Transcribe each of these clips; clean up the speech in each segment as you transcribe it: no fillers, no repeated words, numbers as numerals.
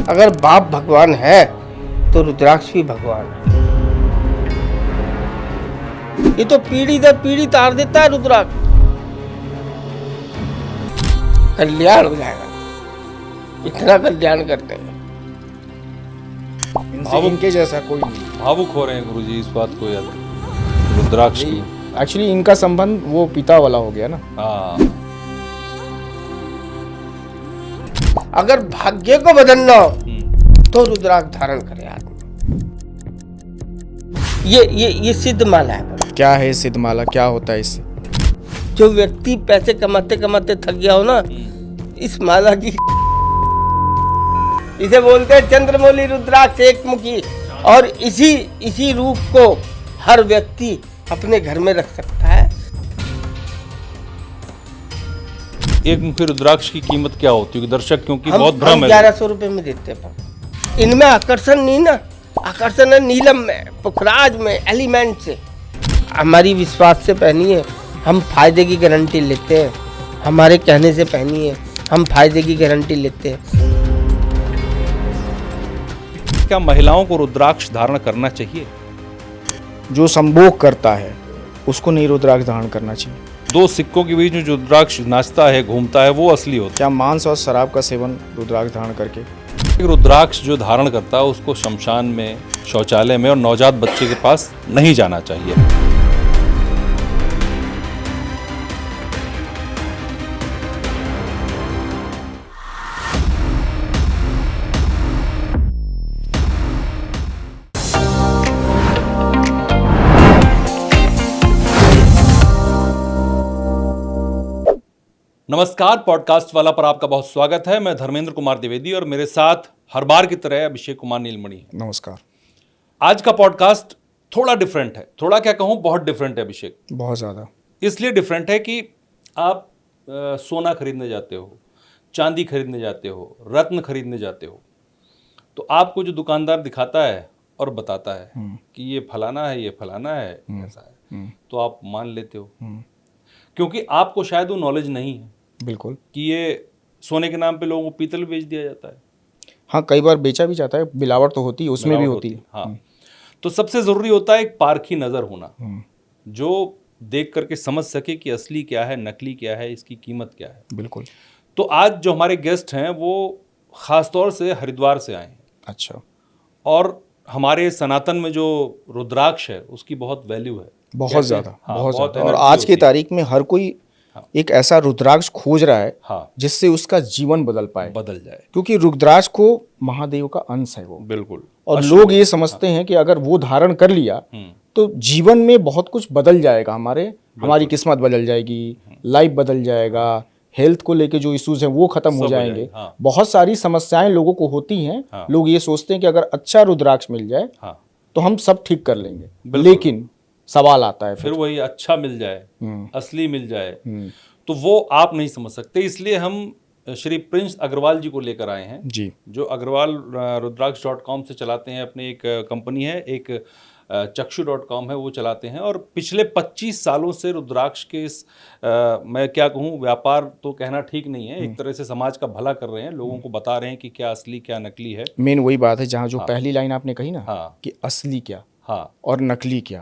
अगर बाप भगवान है तो रुद्राक्ष भी भगवान है। ये तो पीढ़ी दर पीढ़ी तार देता है रुद्राक्ष। कल्याण हो जाएगा, इतना कल्याण करते हैं। इनके जैसा कोई नहीं। भावुक हो रहे हैं गुरुजी इस बात को याद रुद्राक्ष की। एक्चुअली इनका संबंध वो पिता वाला हो गया ना। हाँ, अगर भाग्य को बदलना हो तो रुद्राक्ष धारण करे आदमी। ये सिद्ध माला है। क्या है सिद्ध माला, क्या होता है इससे? जो व्यक्ति पैसे कमाते कमाते थक गया हो ना, इस माला की, इसे बोलते हैं चंद्रमौली रुद्राक्ष एक मुखी। और इसी रूप को हर व्यक्ति अपने घर में रख सकता है। एक मुखी रुद्राक्ष की कीमत क्या होती है दर्शक, क्योंकि बहुत भ्रम है। 1100 रुपए में देते हैं। इनमें आकर्षण नहीं ना, आकर्षण है नीलम में, पुखराज में, एलिमेंट से। हमारी विश्वास से पहनिए, हम फायदे की गारंटी लेते हैं। हमारे कहने से पहनिए, हम फायदे की गारंटी लेते हैं। क्या महिलाओं को रुद्राक्ष धारण करना चाहिए? जो संभोग करता है उसको नहीं रुद्राक्ष धारण करना चाहिए। दो सिक्कों के बीच में जो रुद्राक्ष नाचता है, घूमता है, वो असली होता क्या मांस और शराब का सेवन रुद्राक्ष धारण करके? है। रुद्राक्ष जो धारण करता है उसको शमशान में, शौचालय में और नवजात बच्चे के पास नहीं जाना चाहिए। नमस्कार, पॉडकास्ट वाला पर आपका बहुत स्वागत है। मैं धर्मेंद्र कुमार द्विवेदी और मेरे साथ हर बार की तरह अभिषेक कुमार नीलमणि है। नमस्कार। आज का पॉडकास्ट थोड़ा डिफरेंट है, थोड़ा क्या कहूँ, बहुत डिफरेंट है अभिषेक। बहुत ज़्यादा। इसलिए डिफरेंट है कि आप सोना खरीदने जाते हो, चांदी खरीदने जाते हो, रत्न खरीदने जाते हो, तो आपको जो दुकानदार दिखाता है और बताता है कि ये फलाना है, ये फलाना है, ऐसा है, तो आप मान लेते हो क्योंकि आपको शायद वो नॉलेज नहीं है। बिल्कुल। कि ये सोने के नाम पे लोगों को पीतल बेच दिया जाता है। हाँ, कई बार बेचा भी जाता है, मिलावट तो होती है, उसमें भी होती है। हाँ, तो सबसे ज़रूरी होता है एक पारखी नज़र होना, जो देख करके समझ सके कि असली क्या है, नकली क्या है, इसकी कीमत क्या है। बिल्कुल। तो आज जो हमारे गेस्ट हैं वो ख़ासतौर से हरिद्वार से आए हैं। अच्छा। और हमारे सनातन में जो रुद्राक्ष है उसकी बहुत वैल्यू है, बहुत ज़्यादा। हाँ, बहुत ज़्यादा। और एनर्जी आज की होती है। तारीख में हर कोई एक ऐसा रुद्राक्ष खोज रहा है हाँ, जिससे उसका जीवन बदल पाए, बदल जाए। क्योंकि रुद्राक्ष को महादेव का अंश है वो। बिल्कुल। और लोग ये समझते हैं कि अगर वो धारण कर लिया तो जीवन में बहुत कुछ बदल जाएगा, हमारी किस्मत बदल जाएगी, लाइफ बदल जाएगा, हेल्थ को लेके जो इश्यूज हैं वो खत्म हो जाएंगे। हाँ। बहुत सारी समस्याएं लोगों को होती हैं। हाँ। लोग ये सोचते हैं कि अगर अच्छा रुद्राक्ष मिल जाए हाँ, तो हम सब ठीक कर लेंगे, बिल्कुल। लेकिन सवाल आता है फिर वही अच्छा मिल जाए, असली मिल जाए, हम्म। तो वो आप नहीं समझ सकते। इसलिए हम श्री प्रिंस अग्रवाल जी को लेकर आए हैं, जी। जो अग्रवाल रुद्राक्ष.com से चलाते हैं। अपनी एक कंपनी है, एक चक्षु.com है, वो चलाते हैं। और पिछले 25 सालों से रुद्राक्ष के इस मैं क्या कहूँ, व्यापार तो कहना ठीक नहीं है, एक तरह से समाज का भला कर रहे हैं, लोगों को बता रहे हैं कि क्या असली क्या नकली है। मेन वही बात है, जहाँ जो पहली लाइन आपने कही ना, हाँ। कि असली क्या हाँ, और नकली क्या।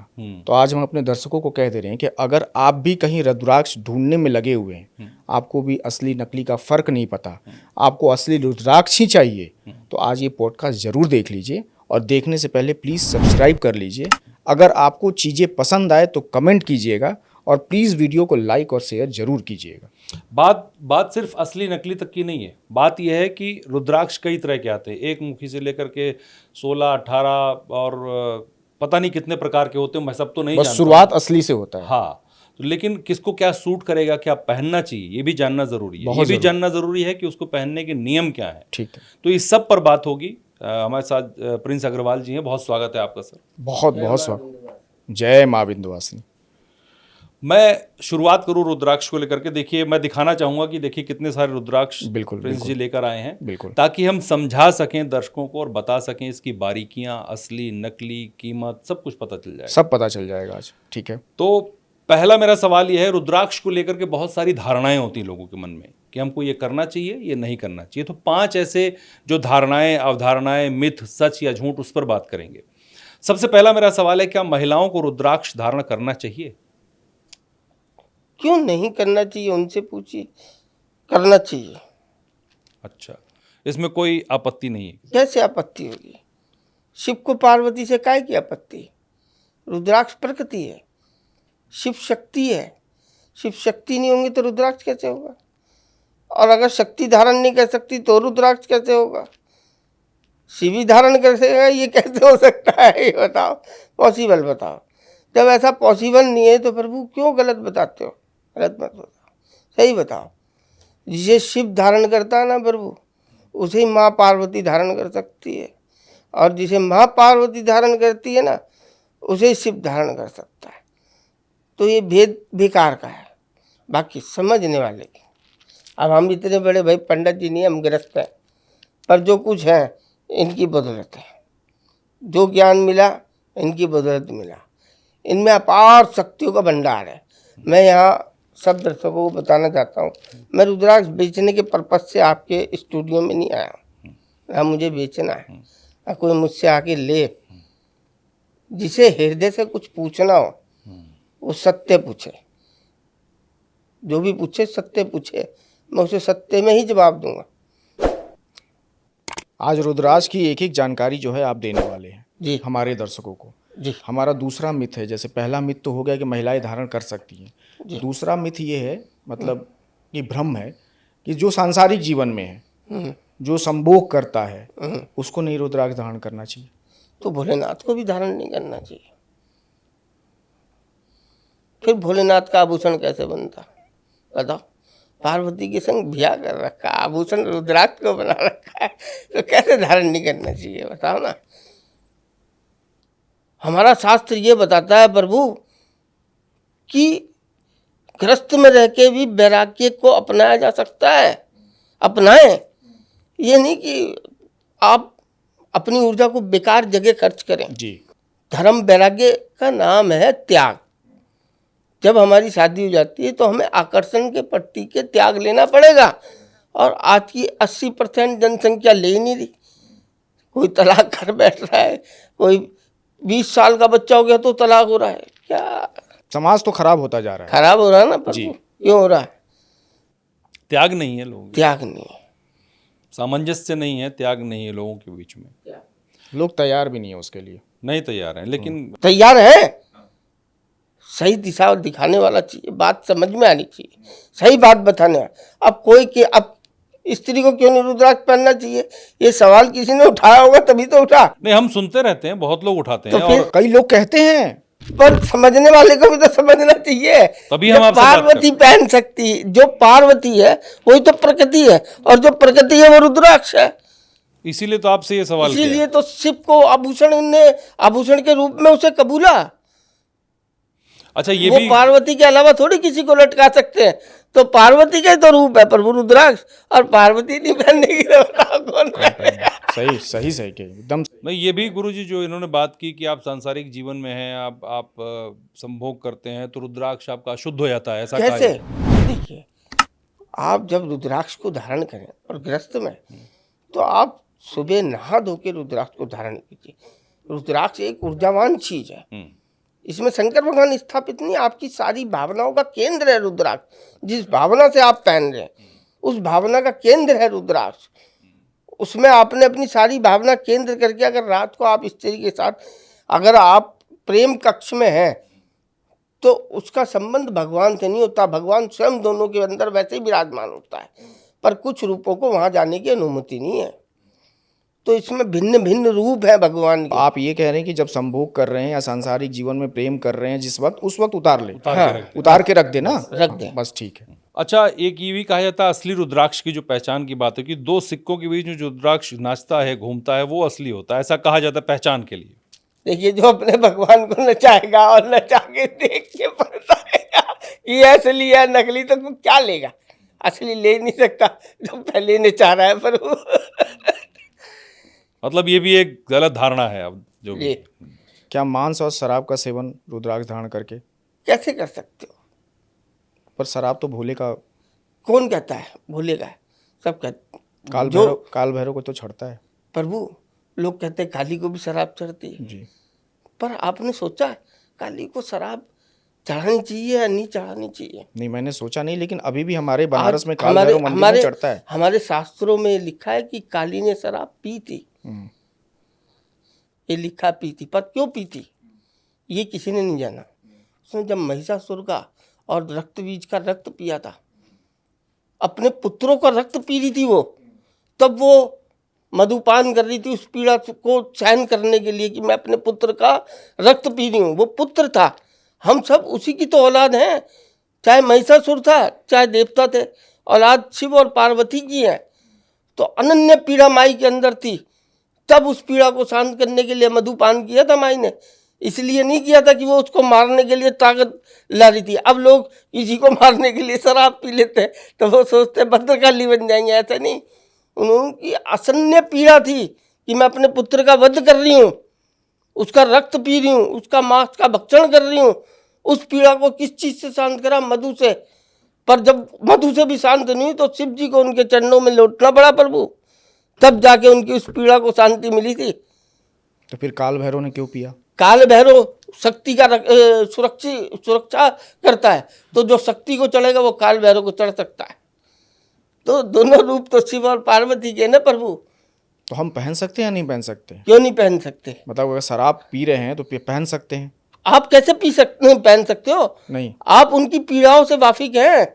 तो आज हम अपने दर्शकों को कह दे रहे हैं कि अगर आप भी कहीं रुद्राक्ष ढूंढने में लगे हुए हैं, आपको भी असली नकली का फर्क नहीं पता, आपको असली रुद्राक्ष ही चाहिए, तो आज ये पॉडकास्ट जरूर देख लीजिए। और देखने से पहले प्लीज़ सब्सक्राइब कर लीजिए। अगर आपको चीज़ें पसंद आए तो कमेंट कीजिएगा और प्लीज़ वीडियो को लाइक और शेयर जरूर कीजिएगा। बात सिर्फ असली नकली तक की नहीं है। बात यह है कि रुद्राक्ष कई तरह के आते हैं, एक मुखी से लेकर के 16, 18 और पता नहीं कितने प्रकार के होते हैं, मैं सब तो नहीं बस जानता। शुरुआत असली से होता है। हाँ, तो लेकिन किसको क्या सूट करेगा, क्या पहनना चाहिए, ये भी जानना जरूरी है। ये बहुत भी जानना जरूरी है कि उसको पहनने के नियम क्या है। ठीक है। तो इस सब पर बात होगी। हमारे साथ प्रिंस अग्रवाल जी हैं, बहुत स्वागत है आपका सर। बहुत बहुत स्वागत। जय माँ विंध्यवासिनी। मैं शुरुआत करूँ रुद्राक्ष को लेकर के। देखिए, मैं दिखाना चाहूंगा कि देखिए कितने सारे रुद्राक्ष बिल्कुल, प्रिंस जी लेकर आए हैं, बिल्कुल। ताकि हम समझा सकें दर्शकों को और बता सकें इसकी बारीकियां, असली नकली कीमत, सब कुछ पता चल जाए, सब पता चल जाएगा आज। ठीक है। तो पहला मेरा सवाल यह है, रुद्राक्ष को लेकर के बहुत सारी धारणाएं होती हैं लोगों के मन में कि हमको ये करना चाहिए, ये नहीं करना चाहिए। तो 5 ऐसे जो धारणाएं, अवधारणाएं, मिथ, सच या झूठ, उस पर बात करेंगे। सबसे पहला मेरा सवाल है, क्या महिलाओं को रुद्राक्ष धारण करना चाहिए? क्यों नहीं करना चाहिए, उनसे पूछिए। करना चाहिए। अच्छा, इसमें कोई आपत्ति नहीं है? कैसे आपत्ति होगी? शिव को पार्वती से काहे की आपत्ति? रुद्राक्ष प्रकृति है, शिव शक्ति है। शिव शक्ति नहीं होंगी तो रुद्राक्ष कैसे होगा? और अगर शक्ति धारण नहीं कर सकती तो रुद्राक्ष कैसे होगा? शिव ही धारण कर सकेगा, ये कैसे हो सकता है? ये बताओ, पॉसिबल बताओ। जब ऐसा पॉसिबल नहीं है तो प्रभु क्यों गलत बताते हो? गलत मत बताओ, सही बताओ। जिसे शिव धारण करता है ना प्रभु, उसे ही माँ पार्वती धारण कर सकती है, और जिसे माँ पार्वती धारण करती है ना, उसे शिव धारण कर सकता है। तो ये भेद बेकार का है, बाकी समझने वाले की। अब हम इतने बड़े भाई पंडित जी नहीं, हम गृहस्थ हैं, पर जो कुछ है इनकी बदौलत है। जो ज्ञान मिला इनकी बदौलत मिला। इनमें अपार शक्तियों का भंडार है। मैं यहाँ सब दर्शकों को बताना चाहता हूँ, मैं रुद्राक्ष बेचने के पर्पज से आपके स्टूडियो में नहीं आया हूँ। ना मुझे बेचना है, ना कोई मुझसे आके ले। जिसे हृदय से कुछ पूछना हो वो सत्य पूछे, जो भी पूछे सत्य पूछे, मैं उसे सत्य में ही जवाब दूंगा। आज रुद्राक्ष की एक एक जानकारी जो है आप देने वाले हैं जी हमारे दर्शकों को। जी हमारा दूसरा मिथ है, जैसे पहला मिथ तो हो गया कि महिलाएं धारण कर सकती हैं। दूसरा मिथ ये है, मतलब ये भ्रम है कि जो सांसारिक जीवन में है, जो संभोग करता है, उसको नहीं रुद्राक्ष धारण करना चाहिए। तो भोलेनाथ को भी धारण नहीं करना चाहिए। फिर भोलेनाथ का आभूषण कैसे बनता? बताओ। पार्वती के संग ब्याह कर रखा, आभूषण रुद्राक्ष को बना रखा है, तो कैसे धारण नहीं करना चाहिए? बताओ ना। हमारा शास्त्र ये बताता है प्रभु कि ग्रस्त में रह के भी वैराग्य को अपनाया जा सकता है। अपनाएं, ये नहीं कि आप अपनी ऊर्जा को बेकार जगह खर्च करें। जी, धर्म वैराग्य का नाम है त्याग। जब हमारी शादी हो जाती है तो हमें आकर्षण के प्रति के त्याग लेना पड़ेगा, और आज की 80% जनसंख्या ले ही नहीं रही। कोई तलाक कर बैठ रहा है, कोई 20 साल का बच्चा हो गया तो तलाक हो रहा है। क्या समाज तो खराब होता जा रहा है। खराब हो रहा है ना प्रभु? क्यों हो रहा है? त्याग नहीं है लोगों में, त्याग नहीं है, सामंजस्य नहीं है, त्याग नहीं है लोगों के बीच में। लोग तैयार भी नहीं है उसके लिए। नहीं तैयार हैं, लेकिन तैयार है। सही दिशा दिखाने वाला चाहिए, बात समझ में आनी चाहिए, सही बात बताने वाला। अब कोई के अब स्त्री को क्यों नहीं रुद्राक्ष पहनना चाहिए, ये सवाल किसी ने उठाया होगा तभी तो उठा। नहीं, हम सुनते रहते हैं, बहुत लोग उठाते हैं, तो फिर और कई लोग कहते हैं, पर समझने वाले को भी तो समझना चाहिए। तभी हम जो आपसे बात पार्वती पहन सकती, जो पार्वती है वही तो प्रकृति है, और जो प्रकृति है वो रुद्राक्ष है। इसीलिए तो आपसे ये सवाल किया। इसीलिए तो शिव को आभूषण ने आभूषण के रूप में उसे कबूला। अच्छा, ये वो भी पार्वती के अलावा थोड़ी किसी को लटका सकते हैं, तो पार्वती का ही तो रूप है प्रभु रुद्राक्ष, और पार्वती नहीं पहनने की तो बताओ कौन पहनेगा? सही के एकदम। नहीं, ये भी गुरुजी जो इन्होंने बात की कि आप सांसारिक जीवन में हैं, आप संभोग करते हैं, तो रुद्राक्ष आपका अशुद्ध हो जाता है, ऐसा कहा कैसे? जाता है। देखिए, आप जब रुद्राक्ष को धारण करें और ग्रस्त में, तो आप सुबह नहा धो के रुद्राक्ष को धारण कीजिए। रुद्राक्ष एक ऊर्जावान चीज है। इसमें शंकर भगवान स्थापित नहीं, आपकी सारी भावनाओं का केंद्र है रुद्राक्ष। जिस भावना से आप पहन रहे हैं उस भावना का केंद्र है रुद्राक्ष। उसमें आपने अपनी सारी भावना केंद्र करके, अगर रात को आप स्त्री के साथ अगर आप प्रेम कक्ष में हैं, तो उसका संबंध भगवान से नहीं होता, भगवान स्वयं दोनों के अंदर वैसे ही विराजमान होता है, पर कुछ रूपों को वहां जाने की अनुमति नहीं है। तो इसमें भिन्न भिन्न रूप है भगवान के। आप ये कह रहे हैं कि जब संभोग कर रहे हैं या सांसारिक जीवन में प्रेम कर रहे हैं, जिस वक्त उस वक्त उतार ले, उतार के रख देना, रख दें। बस ठीक है। अच्छा, एक ये भी कहा जाता है असली रुद्राक्ष की जो पहचान की बात है कि 2 सिक्कों के बीच में जो रुद्राक्ष नाचता है, घूमता है, वो असली होता है, ऐसा कहा जाता है पहचान के लिए। देखिए, जो अपने भगवान को नचाएगा और नचा के देख के बताएगा कि असली है नकली, तो वो क्या लेगा? असली ले नहीं सकता जो पहले नचा रहा है प्रभु। मतलब ये भी एक गलत धारणा है। अब जो भी क्या मांस और शराब का सेवन रुद्राक्ष धारण करके? कैसे कर सकते हो? पर शराब तो भोले का कौन कहता है भूलेगा, सब कहते। काल भैरव को तो चढ़ता है प्रभु, लोग कहते हैं काली को भी शराब चढ़ती है जी। पर आपने सोचा है काली को शराब चढ़ानी चाहिए या नहीं चढ़ानी चाहिए? नहीं, मैंने सोचा नहीं, लेकिन अभी भी हमारे बनारस में काल हमारे भैरव मंदिर में चढ़ता है। हमारे शास्त्रों में लिखा है कि काली ने शराब पी थी, ये लिखा पी थी, पर क्यों पी थी ये किसी ने नहीं जाना। उसने जब महिषासुर का और रक्त बीज का रक्त पिया था, अपने पुत्रों का रक्त पी रही थी वो, तब वो मधुपान कर रही थी उस पीड़ा को सहन करने के लिए कि मैं अपने पुत्र का रक्त पी रही हूँ। वो पुत्र था, हम सब उसी की तो औलाद हैं, चाहे महिषासुर था चाहे देवता थे, औलाद शिव और पार्वती की है। तो अनन्य पीड़ा माई के अंदर थी, तब उस पीड़ा को शांत करने के लिए मधुपान किया था माई ने, इसलिए नहीं किया था कि वो उसको मारने के लिए ताकत ला रही थी। अब लोग किसी को मारने के लिए शराब पी लेते हैं तो वो सोचते हैं भद्रकाली बन जाएंगे, ऐसा नहीं। उनकी असन्य पीड़ा थी कि मैं अपने पुत्र का वध कर रही हूँ, उसका रक्त पी रही हूँ, उसका मांस का भक्षण कर रही हूँ। उस पीड़ा को किस चीज़ से शांत करा? मधु से। पर जब मधु से भी शांत नहीं हुई तो शिव जी को उनके चरणों में लौटना पड़ा प्रभु, तब जाके उनकी उस पीड़ा को शांति मिली थी। तो फिर काल भैरव ने क्यों पिया? काल भैरव शक्ति का सुरक्षा करता है, तो जो शक्ति को चढ़ेगा वो काल भैरव को चढ़ सकता है। तो दोनों रूप तो शिव और पार्वती के ना प्रभु। तो हम पहन सकते हैं या नहीं पहन सकते? क्यों नहीं पहन सकते? मतलब अगर शराब पी रहे हैं तो पहन सकते हैं? आप कैसे पहन सकते हो? नहीं, आप उनकी पीड़ाओं से वाकिफ हैं?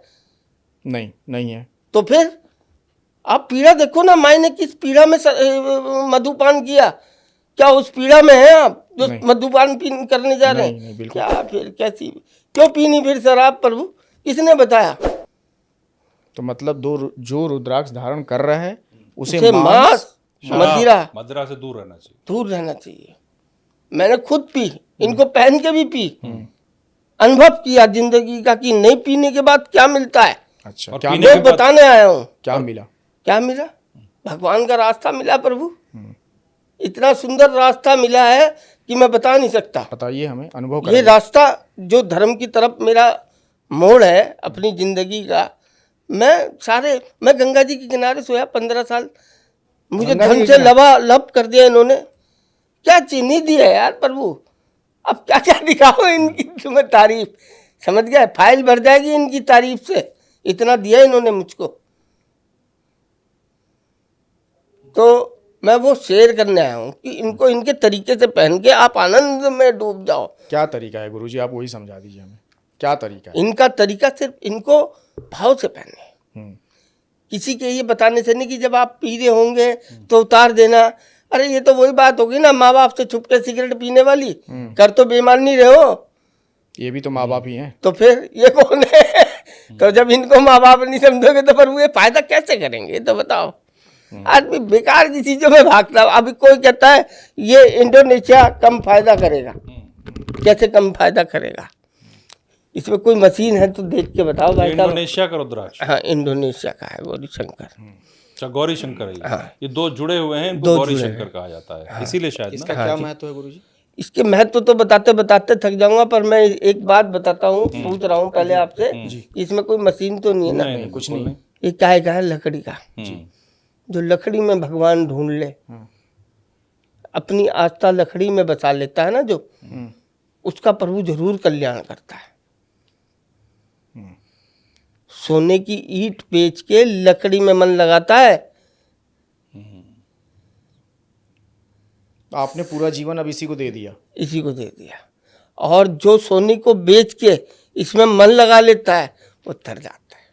नहीं है। तो फिर आप पीड़ा देखो ना, माई ने किस पीड़ा में मधुपान किया, क्या उस पीड़ा में है आप जो मधुपान करने जा रहे हैं? नहीं, बिल्कुल। क्या फिर कैसी, क्यों पीनी फिर शराब प्रभु, किसने बताया? तो मतलब जो रुद्राक्ष धारण कर रहा है उसे मांस मदिरा से दूर रहना चाहिए, दूर रहना चाहिए। मैंने खुद पी, इनको पहन के भी पी, अनुभव किया जिंदगी का कि नहीं पीने के बाद क्या मिलता है। अच्छा, क्या मैं बताने आया हूँ। क्या मिला? क्या मिला? भगवान का रास्ता मिला प्रभु, इतना सुंदर रास्ता मिला है कि मैं बता नहीं सकता। बताइए हमें, अनुभव ये रास्ता जो धर्म की तरफ मेरा मोड़ है अपनी जिंदगी का, मैं गंगा जी के किनारे सोया 15 साल, मुझे धन से लबालब कर दिया इन्होंने। क्या चीनी दी है यार प्रभु, अब क्या क्या दिखाओ इनकी तुम्हें तारीफ, समझ गए? फाइल भर जाएगी इनकी तारीफ से, इतना दिया इन्होंने मुझको। तो मैं वो शेयर करने आया हूँ कि इनको इनके तरीके से पहन के आप आनंद में डूब जाओ। क्या तरीका है गुरुजी, आप वही समझा दीजिए हमें, क्या तरीका है? इनका तरीका सिर्फ इनको भाव से पहने, किसी के ये बताने से नहीं कि जब आप पी रहे होंगे तो उतार देना। अरे ये तो वही बात होगी ना माँ बाप से छुप के सिगरेट पीने वाली, कर तो बेईमान नहीं रहे हो, ये भी तो माँ बाप ही हैं। तो फिर ये कौन है? तो जब इनको माँ बाप नहीं समझोगे तो फिर वो फायदा कैसे करेंगे? तो बताओ, आदमी बेकार की चीजों में भागता। अभी कोई कहता है ये इंडोनेशिया कम फायदा करेगा, कैसे कम फायदा करेगा? इसमें कोई मशीन है तो देख के बताओ भाई साहब। इंडोनेशिया का रुद्राक्ष? हाँ, इंडोनेशिया का है, गौरी शंकर। अच्छा, गौरी शंकर है ये। हाँ। ये दो जुड़े हुए हैं, इनको गौरी शंकर कहा जाता है, इसीलिए शायद इसका ना। क्या महत्व है गुरुजी? इसके महत्व तो बताते बताते थक जाऊंगा, पर मैं एक बात बताता हूँ, पूछ रहा हूँ पहले आपसे। इसमें कोई मशीन तो नहीं है ना? नहीं, कुछ नहीं। ये काय का है? लकड़ी का। जो लकड़ी में भगवान ढूंढ ले, अपनी आस्था लकड़ी में बसा लेता है ना जो, उसका प्रभु जरूर कल्याण करता है। सोने की ईंट बेच के लकड़ी में मन लगाता है। आपने पूरा जीवन अब इसी को दे दिया? इसी को दे दिया। और जो सोने को बेच के इसमें मन लगा लेता है वो तर जाता है,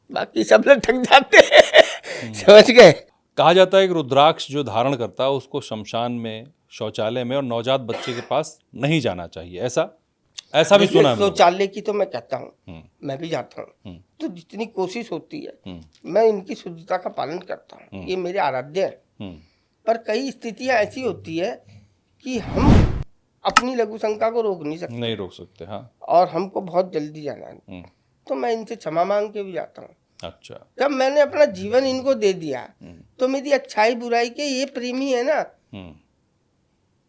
बाकी सब लोग ठग जाते हैं। समझ गए? कहा जाता है कि रुद्राक्ष जो धारण करता है उसको शमशान में, शौचालय में और नवजात बच्चे के पास नहीं जाना चाहिए, ऐसा भी सुना है मैंने। शौचालय की तो मैं कहता हूँ, मैं भी जाता हूँ, तो जितनी कोशिश होती है मैं इनकी शुद्धता का पालन करता हूँ, ये मेरे आराध्य है। पर कई स्थितियां ऐसी होती है कि हम अपनी लघु शंका को रोक नहीं रोक सकते। हाँ। और हमको बहुत जल्दी जाना है, तो मैं इनसे क्षमा मांग के भी जाता हूँ। अच्छा, जब मैंने अपना जीवन इनको दे दिया तो मेरी अच्छाई बुराई के ये प्रेमी है ना,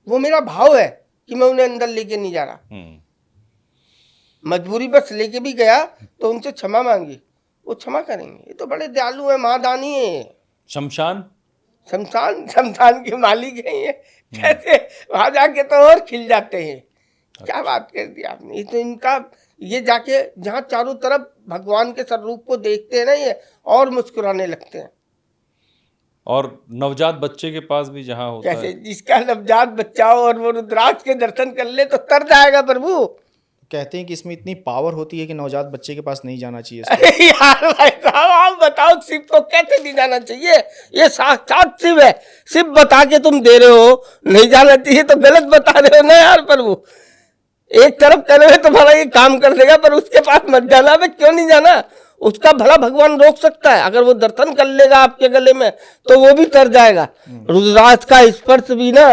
वो मेरा भाव है कि मैं उन्हें अंदर लेके नहीं जा रहा। मजबूरी बस लेके भी गया तो उनसे क्षमा मांगी, वो क्षमा करेंगे। ये तो बड़े दयालु है, महादानी है। शमशान शमशान के मालिक हैं ये, कैसे वहां जाके तो और खिल जाते हैं। क्या बात कर दी आपने। ये तो इनका, ये जाके जहाँ चारों तरफ भगवान के स्वरूप को देखते हैं ना, ये और मुस्कुराने लगते हैं। और नवजात बच्चे के पास भी जहाँ होता कैसे, है, जिसका नवजात बच्चा हो और वो रुद्राक्ष के दर्शन कर ले तो तर जाएगा प्रभु। कहते हैं कि इसमें इतनी पावर होती है कि नवजात बच्चे के पास नहीं जाना चाहिए। अरे यार भाई साहब, आप बताओ शिव को कैसे नहीं जाना चाहिए? ये साक्षात शिव है। शिव बता के तुम दे रहे हो नहीं जाना चाहिए तो गलत बता रहे हो ना यार प्रभु। एक तरफ करे हुए तुम्हारा ये काम कर देगा, पर उसके पास मत जाना। भाई क्यों नहीं जाना? उसका भला भगवान रोक सकता है? अगर वो दर्शन कर लेगा आपके गले में तो वो भी तर जाएगा। रुद्राक्ष का स्पर्श भी ना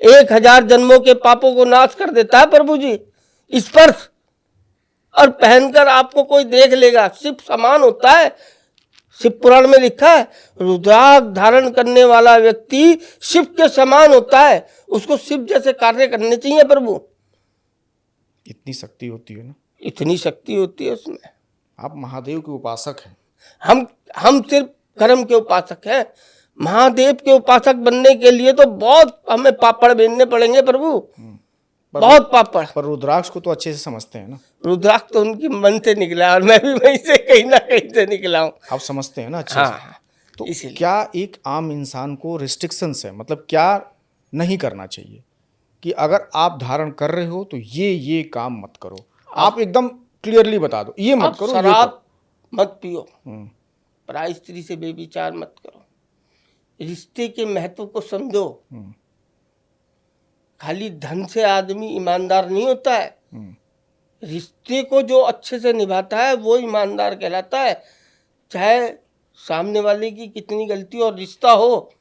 1000 जन्मों के पापों को नाश कर देता है प्रभु जी, स्पर्श। और पहनकर आपको कोई देख लेगा, शिव समान होता है। शिव पुराण में लिखा है, रुद्राक्ष धारण करने वाला व्यक्ति शिव के समान होता है। उसको शिव जैसे कार्य करने चाहिए प्रभु। इतनी शक्ति होती है ना, इतनी शक्ति होती है उसमें। आप महादेव के उपासक हैं। हम सिर्फ कर्म के उपासक हैं। महादेव के उपासक बनने के लिए तो बहुत हमें पापड़ बेचने पड़ेंगे प्रभु, बहुत पापड़। पर रुद्राक्ष को तो अच्छे से समझते हैं ना। रुद्राक्ष तो उनकी मन से निकला और मैं भी वहीं से कहीं ना कहीं से निकला हूँ। आप समझते हैं ना अच्छे हाँ, से। तो इसीलिए क्या एक आम इंसान को रिस्ट्रिक्शंस है, मतलब क्या नहीं करना चाहिए कि अगर आप धारण कर रहे हो तो ये काम मत करो? आप एकदम क्लियरली बता दो, ये मत आप करो, शराब मत पियो, हम्म, पराई स्त्री से बेविचार मत करो, रिश्ते के महत्व को समझो। खाली धन से आदमी ईमानदार नहीं होता है। रिश्ते को जो अच्छे से निभाता है वो ईमानदार कहलाता है। चाहे सामने वाले की कितनी गलती और रिश्ता हो,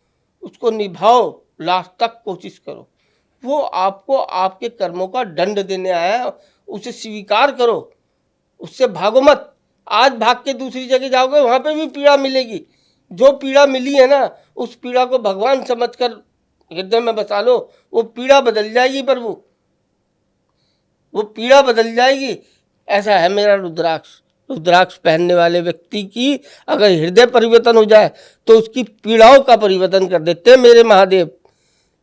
उसको निभाओ, लास्ट तक कोशिश करो। वो आपको आपके कर्मों का दंड देने आया है, उसे स्वीकार करो, उससे भागो मत। आज भाग के दूसरी जगह जाओगे वहाँ पे भी पीड़ा मिलेगी। जो पीड़ा मिली है ना, उस पीड़ा को भगवान समझकर हृदय में बसा लो, वो पीड़ा बदल जाएगी प्रभु, वो पीड़ा बदल जाएगी। ऐसा है मेरा रुद्राक्ष। रुद्राक्ष पहनने वाले व्यक्ति की अगर हृदय परिवर्तन हो जाए तो उसकी पीड़ाओं का परिवर्तन कर देते हैं मेरे महादेव।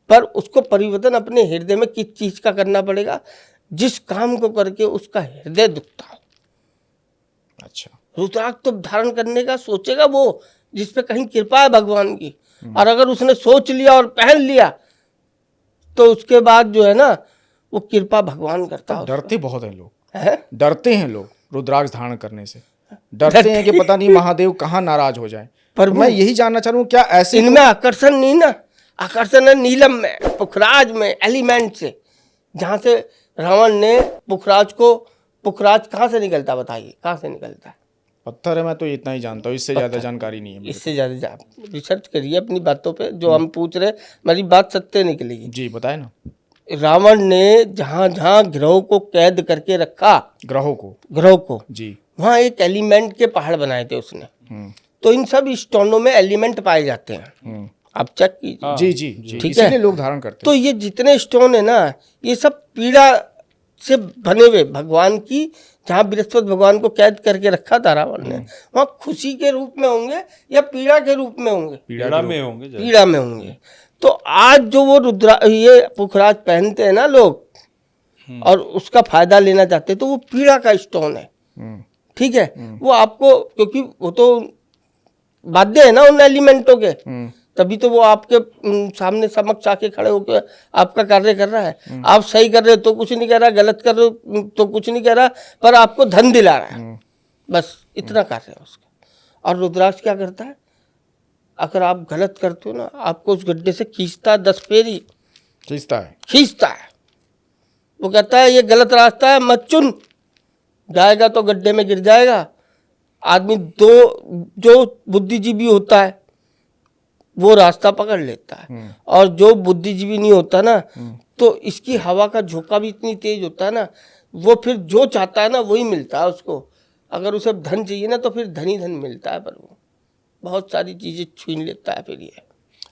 पर उसको परिवर्तन अपने हृदय में किस चीज का करना पड़ेगा? जिस काम को करके उसका हृदय दुखता हो। अच्छा, रुद्राक्ष तो धारण करने का सोचेगा वो जिस पे कहीं कृपा है भगवान की। और अगर उसने सोच लिया और पहन लिया तो उसके बाद जो है ना, वो कृपा भगवान करता है। डरते बहुत हैं लोग, है? डरते हैं लोग रुद्राक्ष धारण करने से। डरते हैं कि पता नहीं महादेव कहाँ नाराज हो जाए। पर मैं यही जानना चाह रहा हूँ, क्या ऐसे इनमें आकर्षण नहीं ना? आकर्षण है नीलम में, पुखराज में, एलिमेंट से। जहाँ से रावण ने पुखराज कहाँ से निकलता बताइए, कहाँ से निकलता है? पत्थर है। मैं तो इतना ही जानता हूँ, इससे ज्यादा जानकारी नहीं है मुझे। इससे ज्यादा रिसर्च करिए अपनी बातों पे। जो हम पूछ रहे, मेरी बात सत्य निकलेगी। जी बताए ना। रावण ने जहाँ जहाँ ग्रहों को कैद करके रखा, ग्रहों को जी, वहाँ एक एलिमेंट के पहाड़ बनाए थे उसने। तो इन सब स्टोनों में एलिमेंट पाए जाते हैं, आप चेक कीजिए। जी जी जी, ठीक इसीलिए है? लोग धारण करते तो ये जितने स्टोन है ना, ये सब पीड़ा से बने हुए भगवान की, जहाँ बृहस्पति भगवान को कैद करके रखा था रावण ने, वहाँ खुशी के रूप में होंगे या पीड़ा के रूप में होंगे? पीड़ा में होंगे, पीड़ा में होंगे। तो आज जो वो ये पुखराज पहनते हैं ना लोग और उसका फायदा लेना चाहते हैं, तो वो पीड़ा का स्टोन है। ठीक है? वो आपको, क्योंकि वो तो बाध्य है ना उन एलिमेंटों के, तभी तो वो आपके सामने समक्ष आके खड़े होकर आपका कार्य कर रहा है। आप सही कर रहे हो तो कुछ नहीं कह रहा, गलत कर रहे हो तो कुछ नहीं कह रहा, पर आपको धन दिला रहा है। बस इतना कार्य है उसका। और रुद्राक्ष क्या करता है? अगर आप गलत करते हो ना, आपको उस गड्ढे से खींचता है, 10 फेरी खींचता है। वो कहता है ये गलत रास्ता है, मत चुन, जाएगा तो गड्ढे में गिर जाएगा। आदमी जो बुद्धिजीवी होता है वो रास्ता पकड़ लेता है, और जो बुद्धिजीवी नहीं होता ना, तो इसकी हवा का झोंका भी इतनी तेज होता है ना, वो फिर जो चाहता है ना वही मिलता है उसको। अगर उसे धन चाहिए ना तो फिर धन ही धन मिलता है, पर वो बहुत सारी चीजें छीन लेता है फिर ये।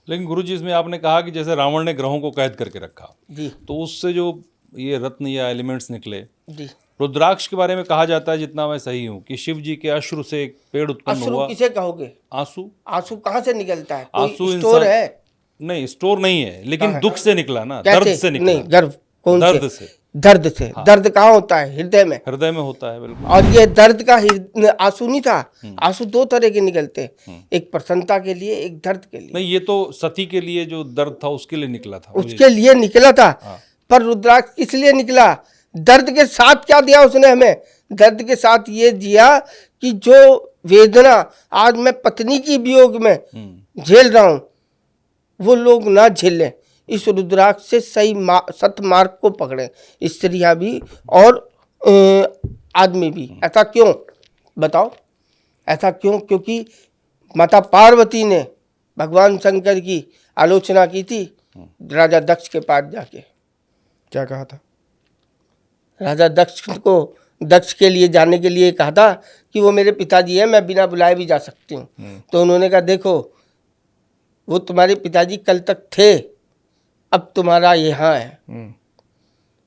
लेकिन गुरुजी, इसमें आपने कहा कि जैसे रावण ने ग्रहों को कैद करके रखा जी तो उससे जो ये रत्न या एलिमेंट्स निकले, जी, रुद्राक्ष के बारे में कहा जाता है, जितना मैं सही हूँ, कि शिव जी के अश्रु से एक पेड़ उत्पन्न अश्रु हुआ। किसे कहोगे? आंसू? आंसू कहाँ से निकलता है? कोई आंसू स्टोर इंसान- है? नहीं, स्टोर नहीं है, लेकिन दुख से निकला ना, कैसे? दर्द से निकला। नहीं, गर्व कौन दर्द से? से। दर्द से। दर्द कहाँ होता है? हृदय में। हृदय में होता है, बिल्कुल। और ये दर्द का आंसू नहीं था। आंसू दो तरह के निकलते हैं, एक प्रसन्नता के लिए, एक दर्द के लिए। नहीं, ये तो सती के लिए जो दर्द था उसके लिए निकला था, मुझे- उसके लिए निकला था। पर रुद्राक्ष किस लिए निकला? दर्द के साथ क्या दिया उसने हमें? दर्द के साथ ये दिया कि जो वेदना आज मैं पत्नी की वियोग में झेल रहा हूं, वो लोग ना झेलें। इस रुद्राक्ष से सही सत मार्ग को पकड़े, स्त्रियां भी और आदमी भी। ऐसा क्यों बताओ? ऐसा क्यों? क्योंकि माता पार्वती ने भगवान शंकर की आलोचना की थी राजा दक्ष के पास जाके। क्या कहा था? राजा दक्ष के लिए जाने के लिए कहा था कि वो मेरे पिताजी हैं, मैं बिना बुलाए भी जा सकती हूँ। तो उन्होंने कहा देखो, वो तुम्हारे पिताजी कल तक थे, अब तुम्हारा यहाँ है,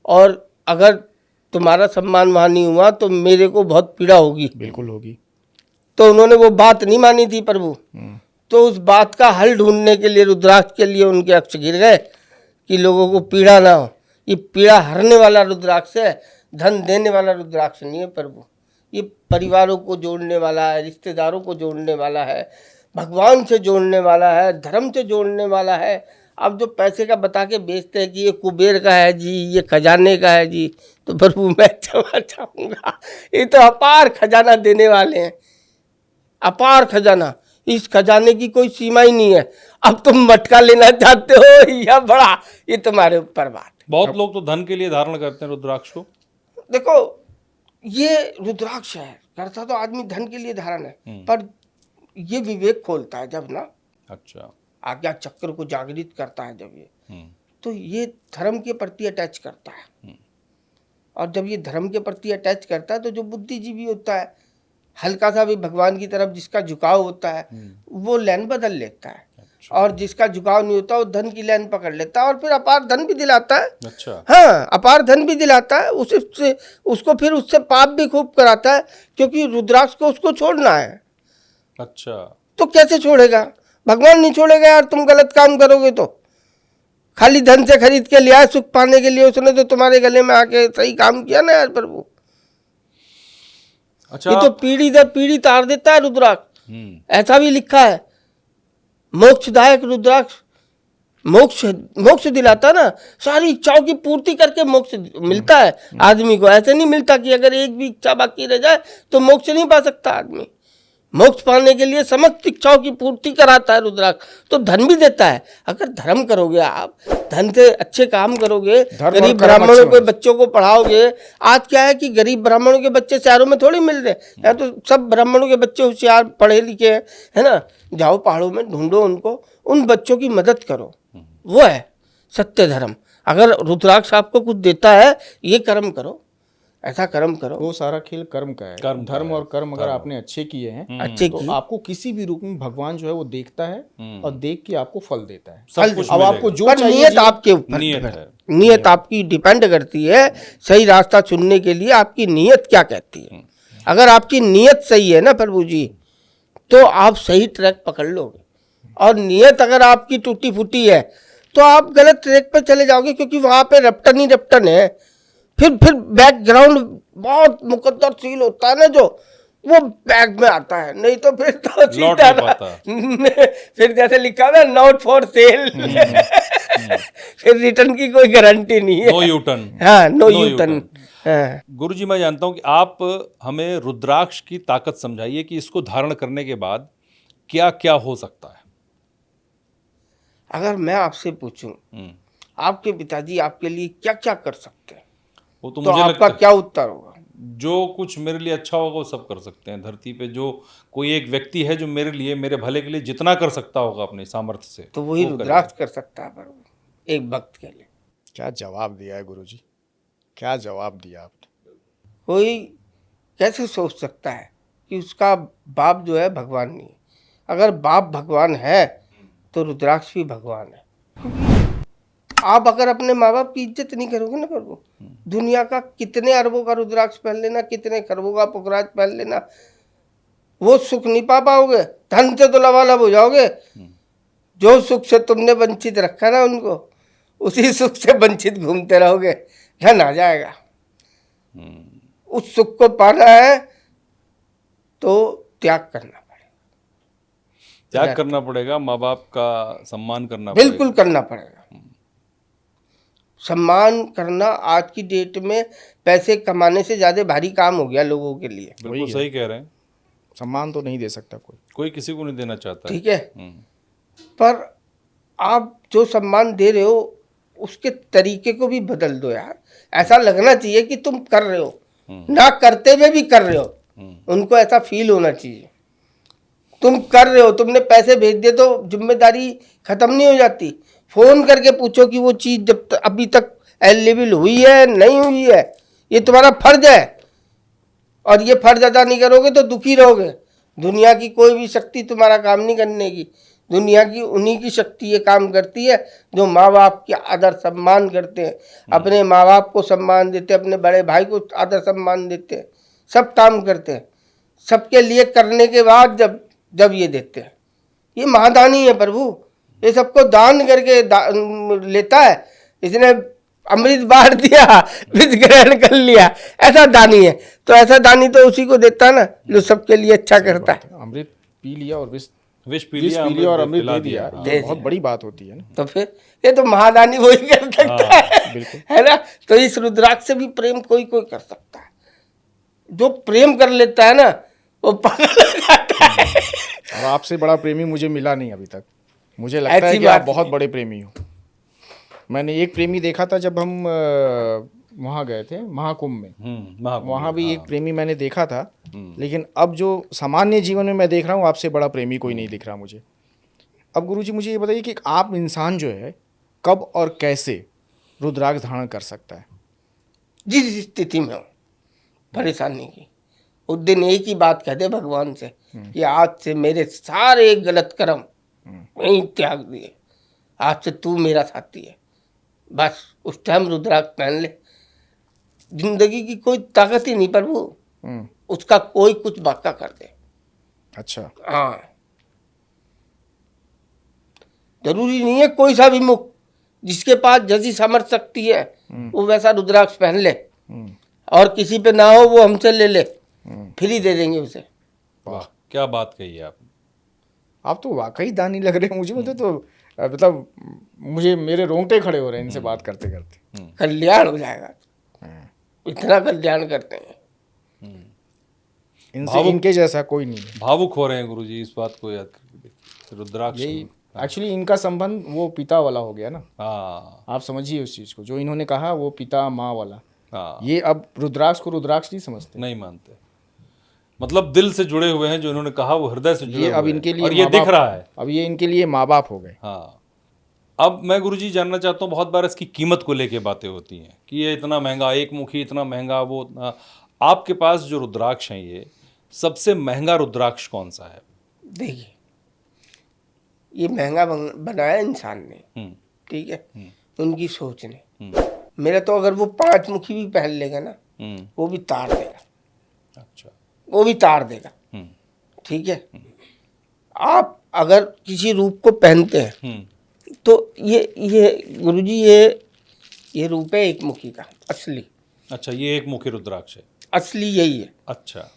और अगर तुम्हारा सम्मान वहाँ नहीं हुआ तो मेरे को बहुत पीड़ा होगी। बिल्कुल होगी। तो उन्होंने वो बात नहीं मानी थी प्रभु। तो उस बात का हल ढूंढने के लिए रुद्राक्ष के लिए उनके अक्ष गिर गए कि लोगों को पीड़ा ना हो। ये पीड़ा हरने वाला रुद्राक्ष है, धन देने वाला रुद्राक्ष नहीं है प्रभु। ये परिवारों को जोड़ने वाला है, रिश्तेदारों को जोड़ने वाला है, भगवान से जोड़ने वाला है, धर्म से जोड़ने वाला है। अब जो पैसे का बता के बेचते हैं कि ये कुबेर का है जी, ये खजाने का है जी, तो प्रभु मैं क्षमा चाहूँगा, ये तो अपार खजाना देने वाले हैं, अपार खजाना। इस खजाने की कोई सीमा ही नहीं है। अब तुम मटका लेना चाहते हो या बड़ा, ये तुम्हारे ऊपर बात। बहुत लोग तो धन के लिए धारण करते हैं रुद्राक्ष को। देखो, ये रुद्राक्ष है, करता तो आदमी धन के लिए धारण है, पर ये विवेक खोलता है जब ना, अच्छा, आज्ञा चक्र को जागृत करता है जब ये, तो ये धर्म के प्रति अटैच करता है। और जब ये धर्म के प्रति अटैच करता है तो जो बुद्धिजीवी होता है, हल्का सा भी भगवान की तरफ जिसका झुकाव होता है, वो लाइन बदल लेता है। और जिसका झुकाव नहीं होता वो धन की लाइन पकड़ लेता है और फिर अपार धन भी दिलाता है। अच्छा, हाँ, अपार धन भी दिलाता है उससे, उसको फिर उससे पाप भी खूब कराता है, क्योंकि रुद्राक्ष को उसको छोड़ना है। अच्छा, तो कैसे छोड़ेगा? भगवान नहीं छोड़ेगा यार, तुम गलत काम करोगे तो। खाली धन से खरीद के लिया सुख पाने के लिए, उसने तो तुम्हारे गले में आके सही काम किया ना यार प्रभु। अच्छा, ये तो पीढ़ी दर पीढ़ी तार देता है रुद्राक्ष। ऐसा भी लिखा है, मोक्षदायक रुद्राक्ष मोक्ष दिलाता ना, सारी इच्छाओं की पूर्ति करके मोक्ष मिलता है आदमी को। ऐसे नहीं मिलता कि अगर एक भी इच्छा बाकी रह जाए तो मोक्ष नहीं पा सकता आदमी। मोक्ष पाने के लिए समस्त इच्छाओं की पूर्ति कराता है रुद्राक्ष। तो धन भी देता है। अगर धर्म करोगे, आप धन से अच्छे काम करोगे, गरीब ब्राह्मणों के बच्चों को पढ़ाओगे। आज क्या है कि गरीब ब्राह्मणों के बच्चे शहरों में थोड़ी मिल रहे, यहाँ तो सब ब्राह्मणों के बच्चे होशियार पढ़े लिखे हैं, है ना। जाओ पहाड़ों में ढूंढो उनको, उन बच्चों की मदद करो, वो है सत्य धर्म। अगर रुद्राक्ष आपको कुछ देता है, ये कर्म करो, ऐसा कर्म करो। वो सारा खेल कर्म का है। धर्म और कर्म अगर आपने अच्छे किए हैं, अच्छे तो आपको किसी भी रूप में भगवान जो है वो देखता है और देख के आपको फल देता है। सब कुछ अब आपको जो पर चाहिए, नियत आपके ऊपर, नियत आपकी डिपेंड करती है। सही रास्ता चुनने के लिए आपकी नियत क्या कहती है। अगर आपकी नियत सही है ना प्रभु जी, तो आप सही ट्रैक पकड़ लोगे। और नियत अगर आपकी टूटी फूटी है तो आप गलत ट्रैक पर चले जाओगे, क्योंकि वहां पे रपटन ही रपटन है। फिर बैकग्राउंड बहुत मुकद्दरशील होता है ना, जो वो बैग में आता है, नहीं तो फिर तो लौट सीधा नहीं पाता। फिर जैसे लिखा है नॉट फॉर सेल, फिर रिटर्न की कोई गारंटी नहीं है। No U turn. हाँ, नो यूटर्न। हाँ। गुरुजी, मैं जानता हूं कि आप हमें रुद्राक्ष की ताकत समझाइए कि इसको धारण करने के बाद क्या क्या हो सकता है। अगर मैं आपसे पूछूं आपके पिताजी आपके लिए क्या क्या कर सकते हैं, वो तो तो मुझे आपका लगता है क्या उत्तर होगा? जो कुछ मेरे लिए अच्छा होगा वो सब कर सकते हैं। धरती पे जो कोई एक व्यक्ति है जो मेरे लिए, मेरे भले के लिए जितना कर सकता होगा अपने सामर्थ्य से, तो वही वो रुद्राक्ष कर सकता है प्रभु, एक भक्त के लिए। क्या जवाब दिया है गुरुजी, क्या जवाब दिया आपने। कोई कैसे सोच सकता है कि उसका बाप जो है भगवान नहीं है? अगर बाप भगवान है तो रुद्राक्ष भी भगवान है। आप अगर अपने माँ बाप की इज्जत नहीं करोगे ना प्रभु, दुनिया का कितने अरबों का रुद्राक्ष पहन लेना, कितने खरबों का पुखराज पहन लेना, वो सुख नहीं पा पाओगे। धन से तो लबालब हो जाओगे। जो सुख से तुमने वंचित रखा ना उनको, उसी सुख से वंचित घूमते रहोगे, धन आ जाएगा। उस सुख को पाना है तो त्याग करना पड़ेगा, त्याग करना पड़ेगा, माँ बाप का सम्मान करना बिल्कुल करना पड़ेगा। सम्मान करना आज की डेट में पैसे कमाने से ज्यादा भारी काम हो गया लोगों के लिए। पड़ेगा। बिल्कुल सही कह रहे हैं। सम्मान तो नहीं दे सकता कोई किसी को नहीं देना चाहता है। ठीक है, पर आप जो सम्मान दे रहे हो उसके तरीके को भी बदल दो यार। ऐसा लगना चाहिए कि तुम कर रहे हो, ना करते हुए भी कर रहे हो। उनको ऐसा फील होना चाहिए तुम कर रहे हो। तुमने पैसे भेज दिए तो जिम्मेदारी खत्म नहीं हो जाती। फोन करके पूछो कि वो चीज जब अभी तक अवेलेबल हुई है नहीं हुई है, ये तुम्हारा फर्ज है। और ये फर्ज अदा नहीं करोगे तो दुखी रहोगे। दुनिया की कोई भी शक्ति तुम्हारा काम नहीं करने की। दुनिया की उन्हीं की शक्ति ये काम करती है जो माँ बाप के आदर सम्मान करते हैं, अपने माँ बाप को सम्मान देते हैं, अपने बड़े भाई को आदर सम्मान देते हैं, सब काम करते हैं। सबके लिए करने के बाद जब ये देते हैं, ये महादानी है प्रभु। ये सबको दान करके लेता है। इसने अमृत बांट दिया, विष ग्रहण कर लिया, ऐसा दानी है। तो ऐसा दानी तो उसी को देता है ना जो सबके लिए अच्छा करता है। अमृत पी लिया और विष पी लिया और अमृत पिला दे दिया, ये बहुत बड़ी बात होती है ना। तो फिर ये तो महादानी वही कर सकता है ना। तो इस रुद्राक्ष से भी प्रेम कोई कोई कर सकता है। जो प्रेम कर लेता है ना वो पागल हो जाता है। और आपसे बड़ा प्रेमी मुझे मिला नहीं अभी तक। मुझे लगता है कि आप बहुत बड़े प्रेमी हो। मैंने एक प्रेमी देखा था जब हम वहाँ गए थे महाकुंभ में, वहाँ भी एक प्रेमी मैंने देखा था। लेकिन अब जो सामान्य जीवन में मैं देख रहा हूँ, आपसे बड़ा प्रेमी कोई नहीं दिख रहा मुझे। अब गुरुजी मुझे ये बताइए कि आप इंसान जो है कब और कैसे रुद्राक्ष धारण कर सकता है? जिस स्थिति में हो परेशानी की, उस दिन एक ही बात कह दे भगवान से कि आज से मेरे सारे गलत कर्म वहीं त्याग दिए, आज से तू मेरा साथी है। बस उस टाइम रुद्राक्ष पहन ले। जिंदगी की कोई ताकत ही नहीं प्रभु, उसका कोई कुछ बाका कर दे। अच्छा, हाँ, जरूरी नहीं है कोई सा भी मुख, जिसके पास जैसी समर्थ शक्ति है वो वैसा रुद्राक्ष पहन ले। और किसी पे ना हो वो हमसे ले ले, फ्री दे देंगे उसे। वाह, क्या बात कही है आपने। आप तो वाकई दानी लग रहे हैं मुझे तो मतलब मुझे मेरे रोंगटे खड़े हो रहे हैं इनसे बात करते करते। कल्याण हो जाएगा, इतना कल्याण करते हैं। इनके जैसा कोई नहीं है। भावुक हो रहे हैं गुरुजी इस बात को याद करके। रुद्राक्ष यही एक्चुअली इनका संबंध वो पिता वाला हो गया ना। हाँ, आप समझिए उस चीज को, जो इन्होंने कहा वो पिता माँ वाला। हाँ, ये अब रुद्राक्ष को रुद्राक्ष नहीं समझते, नहीं मानते। मतलब दिल से जुड़े हुए हैं, जो इन्होंने कहा वो हृदय से जुड़े ये हुए अब हैं। इनके लिए और ये दिख रहा है। अब ये इनके लिए माँ बाप हो गए। हाँ, अब मैं गुरुजी जानना चाहता हूँ, बहुत बार इसकी कीमत को लेके बातें होती हैं कि ये इतना महंगा, एक मुखी इतना महंगा, वो उतना। आपके पास जो रुद्राक्ष हैं, ये सबसे महंगा रुद्राक्ष कौन सा है? देखिए, ये महंगा बनाया इंसान ने, ठीक है, उनकी सोच ने। मेरा तो अगर वो 5 मुखी भी पहन लेगा ना, वो भी तार देगा। अच्छा, वो भी तार देगा, ठीक है। आप अगर किसी रूप को पहनते हैं तो ये गुरुजी ये रूप है एक मुखी का असली। अच्छा, ये एक मुखी रुद्राक्ष है, असली यही है। अच्छा,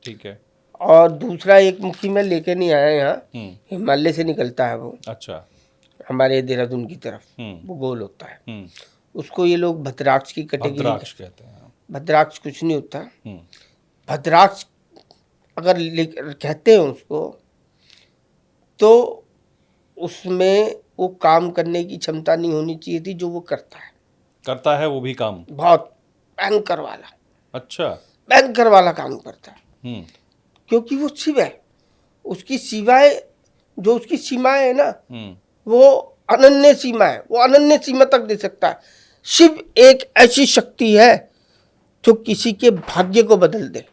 ठीक है। और दूसरा एक मुखी में लेके नहीं आया यहाँ, हिमालय से निकलता है वो, अच्छा, हमारे देहरादून की तरफ, वो गोल होता है। उसको ये लोग भद्राक्ष की कैटेगरी रुद्राक्ष कहते हैं। भद्राक्ष कुछ नहीं होता। भद्राक्ष अगर कहते हैं उसको, तो उसमें वो काम करने की क्षमता नहीं होनी चाहिए थी जो वो करता है वो भी काम बहुत भयंकर वाला। अच्छा, भयंकर वाला काम करता है, क्योंकि वो शिव है। उसकी सिवाय जो उसकी सीमाएं है ना, वो अनन्य सीमा है, वो अनन्य सीमा तक दे सकता है। शिव एक ऐसी शक्ति है जो किसी के भाग्य को बदल दे।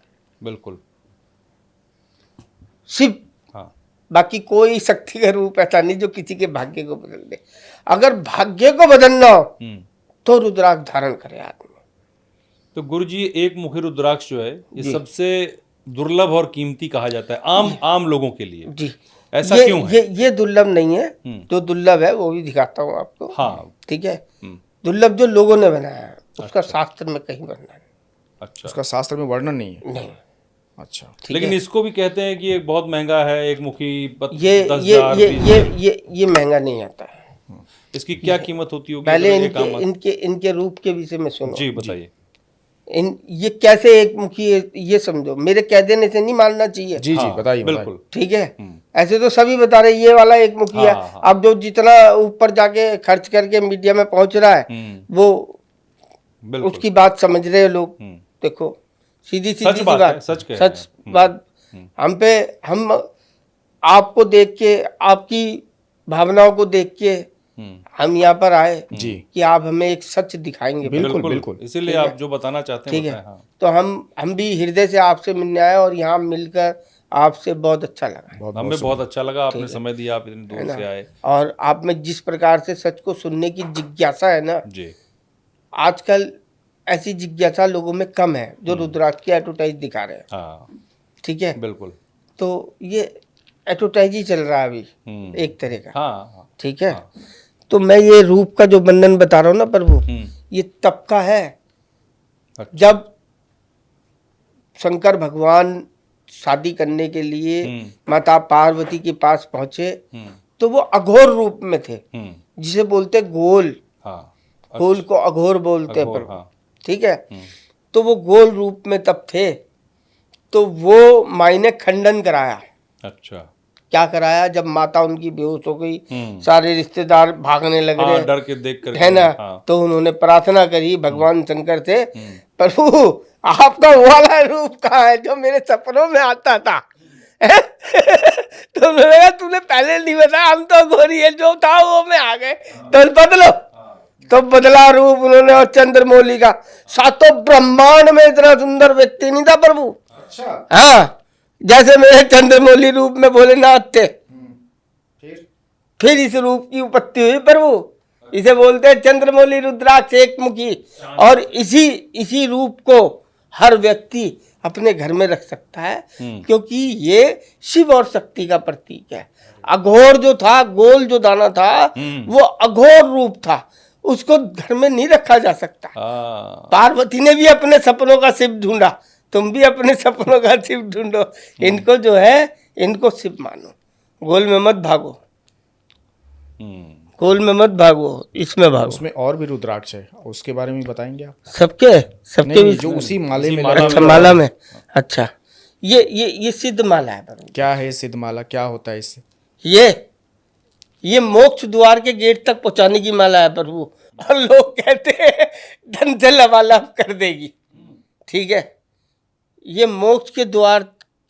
बिल्कुल, शिव हाँ, बाकी कोई शक्ति का रूप ऐसा नहीं जो किसी के भाग्य को बदल दे। अगर भाग्य को बदलना हो तो रुद्राक्ष धारण करे आदमी। तो गुरुजी एक मुखी रुद्राक्ष जो है ये सबसे दुर्लभ और कीमती कहा जाता है आम लोगों के लिए। जी, ऐसा क्यों है? ये दुर्लभ नहीं है। जो दुर्लभ है वो भी दिखाता हूँ आपको। हाँ, ठीक है। दुर्लभ जो लोगों ने बनाया है उसका शास्त्र में कहीं वर्णन नहीं। अच्छा, उसका शास्त्र में वर्णन नहीं है? नहीं। अच्छा, लेकिन इसको भी कहते हैं कि ये बहुत महंगा है, एक मुखी ये 10,000 ये महंगा नहीं आता है। इसकी क्या कीमत होती होगी? पहले अगर इनके रूप के विषय में सुनो। जी बताइए। ये कैसे एक मुखी है ये समझो, मेरे कह देने से नहीं मानना चाहिए। जी जी, बताइए बिल्कुल। ठीक है। ऐसे तो सभी बता रहे ये वाला एक मुखी है। अब जो जितना ऊपर जाके खर्च करके मीडिया में पहुंच रहा है वो उसकी बात समझ रहे हैं लोग। देखो सीधी सी बात, सच बात। हम आपको देख के, आपकी भावनाओं को देख के हम यहाँ पर आए जी कि आप हमें एक सच दिखाएंगे। बिल्कुल बिल्कुल। इसीलिए आप जो बताना चाहते हैं ठीक है। हाँ। तो हम भी हृदय से आपसे मिलने आए और यहाँ मिलकर आपसे बहुत अच्छा लगा। हमें बहुत अच्छा लगा, आपने समय दिया, आप इतनी दूर से आए। और आप में जिस प्रकार से सच को सुनने की जिज्ञासा है ना जी, आजकल ऐसी जिज्ञासा लोगों में कम है जो रुद्राक्ष की एडवर्टाइज दिखा रहे हैं। हाँ ठीक है। बिल्कुल। तो ये एडवर्टाइज ही चल रहा है अभी एक तरह का। हाँ ठीक है। तो मैं ये रूप का जो बंधन बता रहा हूँ ना प्रभु, ये तब का है जब शंकर भगवान शादी करने के लिए माता पार्वती के पास पहुंचे तो वो अघोर रूप में थे, जिसे बोलते गोल। गोल को अघोर बोलते हैं प्रभु। ठीक है। तो वो गोल रूप में तब थे तो वो माई ने खंडन कराया। अच्छा, क्या कराया? जब माता उनकी बेहोश हो गई, सारे रिश्तेदार भागने लग रहे, डर के देख कर, है ना। तो उन्होंने प्रार्थना करी भगवान शंकर से, प्रभु आपका वो वाला रूप कहाँ है जो मेरे सपनों में आता था? तो उन्होंने कहा तूने पहले नहीं बताया, हम तो गोरी है, जो था वो में आ गए, तो बदलो। तो बदला रूप उन्होंने और चंद्रमौली का। सातों ब्रह्मांड में इतना सुंदर व्यक्ति नहीं था प्रभु। अच्छा। हाँ, जैसे मेरे चंद्रमौली रूप में भोलेनाथ थे, फिर इस रूप की उत्पत्ति हुई प्रभु। इसे बोलते हैं चंद्रमौली रुद्राक्ष एक मुखी। और इसी रूप को हर व्यक्ति अपने घर में रख सकता है क्योंकि ये शिव और शक्ति का प्रतीक है। अघोर जो था, गोल जो दाना था, वो अघोर रूप था, उसको घर में नहीं रखा जा सकता। पार्वती ने भी अपने सपनों का शिव ढूंढा, तुम भी अपने सपनों का शिव ढूंढो। इनको जो है इनको शिव मानो, गोल में मत भागो, गोल में मत भागो, इसमें भागो। उसमें और भी रुद्राक्ष है, उसके बारे में बताएंगे आप? सबके नहीं, जो उसी माले में अच्छा, माला में। अच्छा, ये सिद्ध माला है। क्या है सिद्ध माला, क्या होता है इससे? ये मोक्ष द्वार के गेट तक पहुंचाने की माला है प्रभु। और लोग कहते हैं धन से लबालब कर देगी। ठीक है। ये मोक्ष के द्वार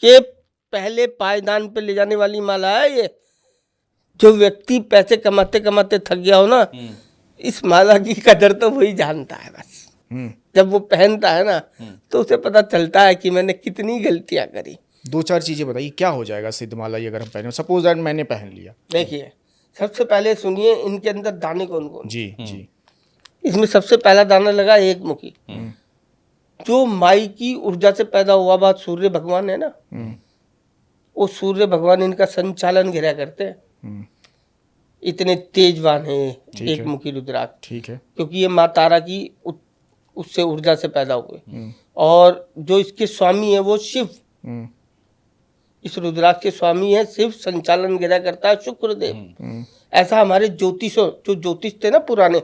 के पहले पायदान पे ले जाने वाली माला है। ये जो व्यक्ति पैसे कमाते कमाते थक गया हो ना, इस माला की कदर तो वही जानता है बस। जब वो पहनता है ना तो उसे पता चलता है कि मैंने कितनी गलतियां करी। दो चार चीजें बताइए, क्या हो जाएगा सिद्ध माला ये अगर हम पहने? सपोज दैट मैंने पहन लिया। देखिए, सबसे पहले सुनिए इनके अंदर दाने कौन कौन। जी जी। इसमें सबसे पहला दाना लगा एक मुखी, जो माई की ऊर्जा से पैदा हुआ। बात सूर्य भगवान है ना, वो सूर्य भगवान इनका संचालन गिरा करते हैं। इतने तेजवान है एक मुखी रुद्राक्ष। ठीक है। क्योंकि ये माँ तारा की उससे ऊर्जा से पैदा हुए। और जो इसके स्वामी है वो शिव, इस रुद्राक्ष के स्वामी है शिव, संचालन गिरा करता है शुक्रदेव। ऐसा हमारे ज्योतिषों, जो ज्योतिष थे ना पुराने,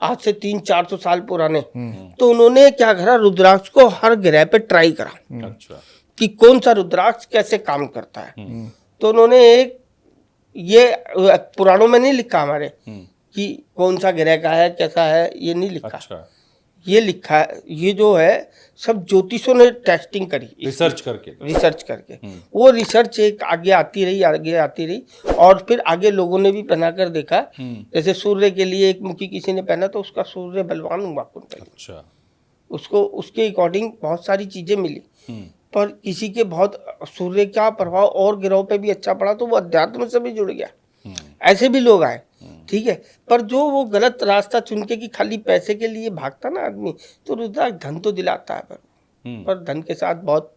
आज से 300-400 साल पुराने, तो उन्होंने क्या करा, रुद्राक्ष को हर ग्रह पे ट्राई करा। अच्छा। कि कौन सा रुद्राक्ष कैसे काम करता है। तो उन्होंने एक, ये पुराणों में नहीं लिखा हमारे कि कौन सा ग्रह का है कैसा है, ये नहीं लिखा। अच्छा। ये लिखा है, ये जो है सब ज्योतिषों ने टेस्टिंग करी, रिसर्च करके। वो रिसर्च एक आगे आती रही और फिर आगे लोगों ने भी पहना कर देखा। जैसे सूर्य के लिए एक मुखी किसी ने पहना तो उसका सूर्य बलवान हुआ कुंडली। अच्छा। उसको उसके अकॉर्डिंग बहुत सारी चीजें मिली पर किसी के बहुत सूर्य का प्रभाव और ग्रहों पे भी अच्छा पड़ा तो वो अध्यात्म से भी जुड़ गया, ऐसे भी लोग आए। ठीक है, पर जो वो गलत रास्ता चुन के कि खाली पैसे के लिए भागता ना आदमी, तो रुद्राक्ष धन तो दिलाता है पर धन के साथ बहुत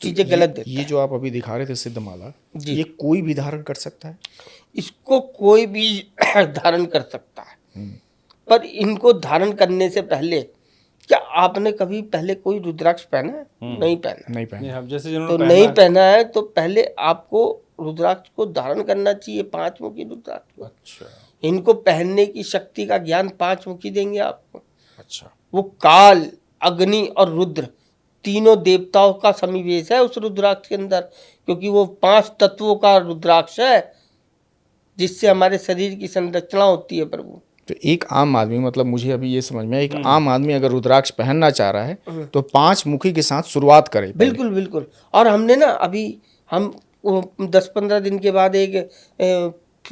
चीजें गलत देता ये है। जो आप अभी दिखा रहे थे सिद्धमाला, जी। ये कोई भी धारण कर सकता है? इसको कोई भी धारण कर सकता है, पर इनको धारण करने से पहले क्या आपने कभी पहले कोई रुद्राक्ष पहना है? नहीं पहना। नहीं पहने। नहीं, हम जैसे तो जिन्होंने नहीं पहना पहना है तो पहले आपको रुद्राक्ष को धारण करना चाहिए, 5 मुखी रुद्राक्ष को। अच्छा इनको पहनने की शक्ति का ज्ञान 5 मुखी देंगे आपको। अच्छा। वो काल, अग्नि और रुद्र तीनों देवताओं का सन्निवेश है उस रुद्राक्ष के अंदर, क्योंकि वो 5 तत्वों का रुद्राक्ष है जिससे हमारे शरीर की संरचना होती है प्रभु। तो एक आम आदमी, मतलब मुझे अभी ये समझ में आया, एक आम आदमी अगर रुद्राक्ष पहनना चाह रहा है तो 5 मुखी के साथ शुरुआत करे पहले। बिल्कुल बिल्कुल। और हमने ना अभी हम 10-15 दिन के बाद एक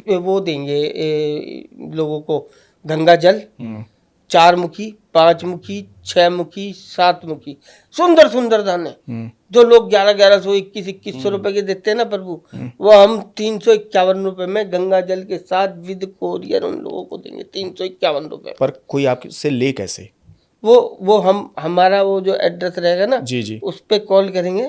वो देंगे लोगों को गंगा जल, 4 मुखी, 5 मुखी, 6 मुखी, 7 मुखी, सुंदर सुंदर दाने जो लोग 1100, 2100 रुपए के देते हैं ना प्रभु, वो हम 351 रुपए में गंगा जल के साथ विद कोरियर उन लोगों को देंगे, 351 रुपए। पर कोई आपसे ले कैसे? वो हमारा वो जो एड्रेस रहेगा ना, जी जी, उस पे कॉल करेंगे।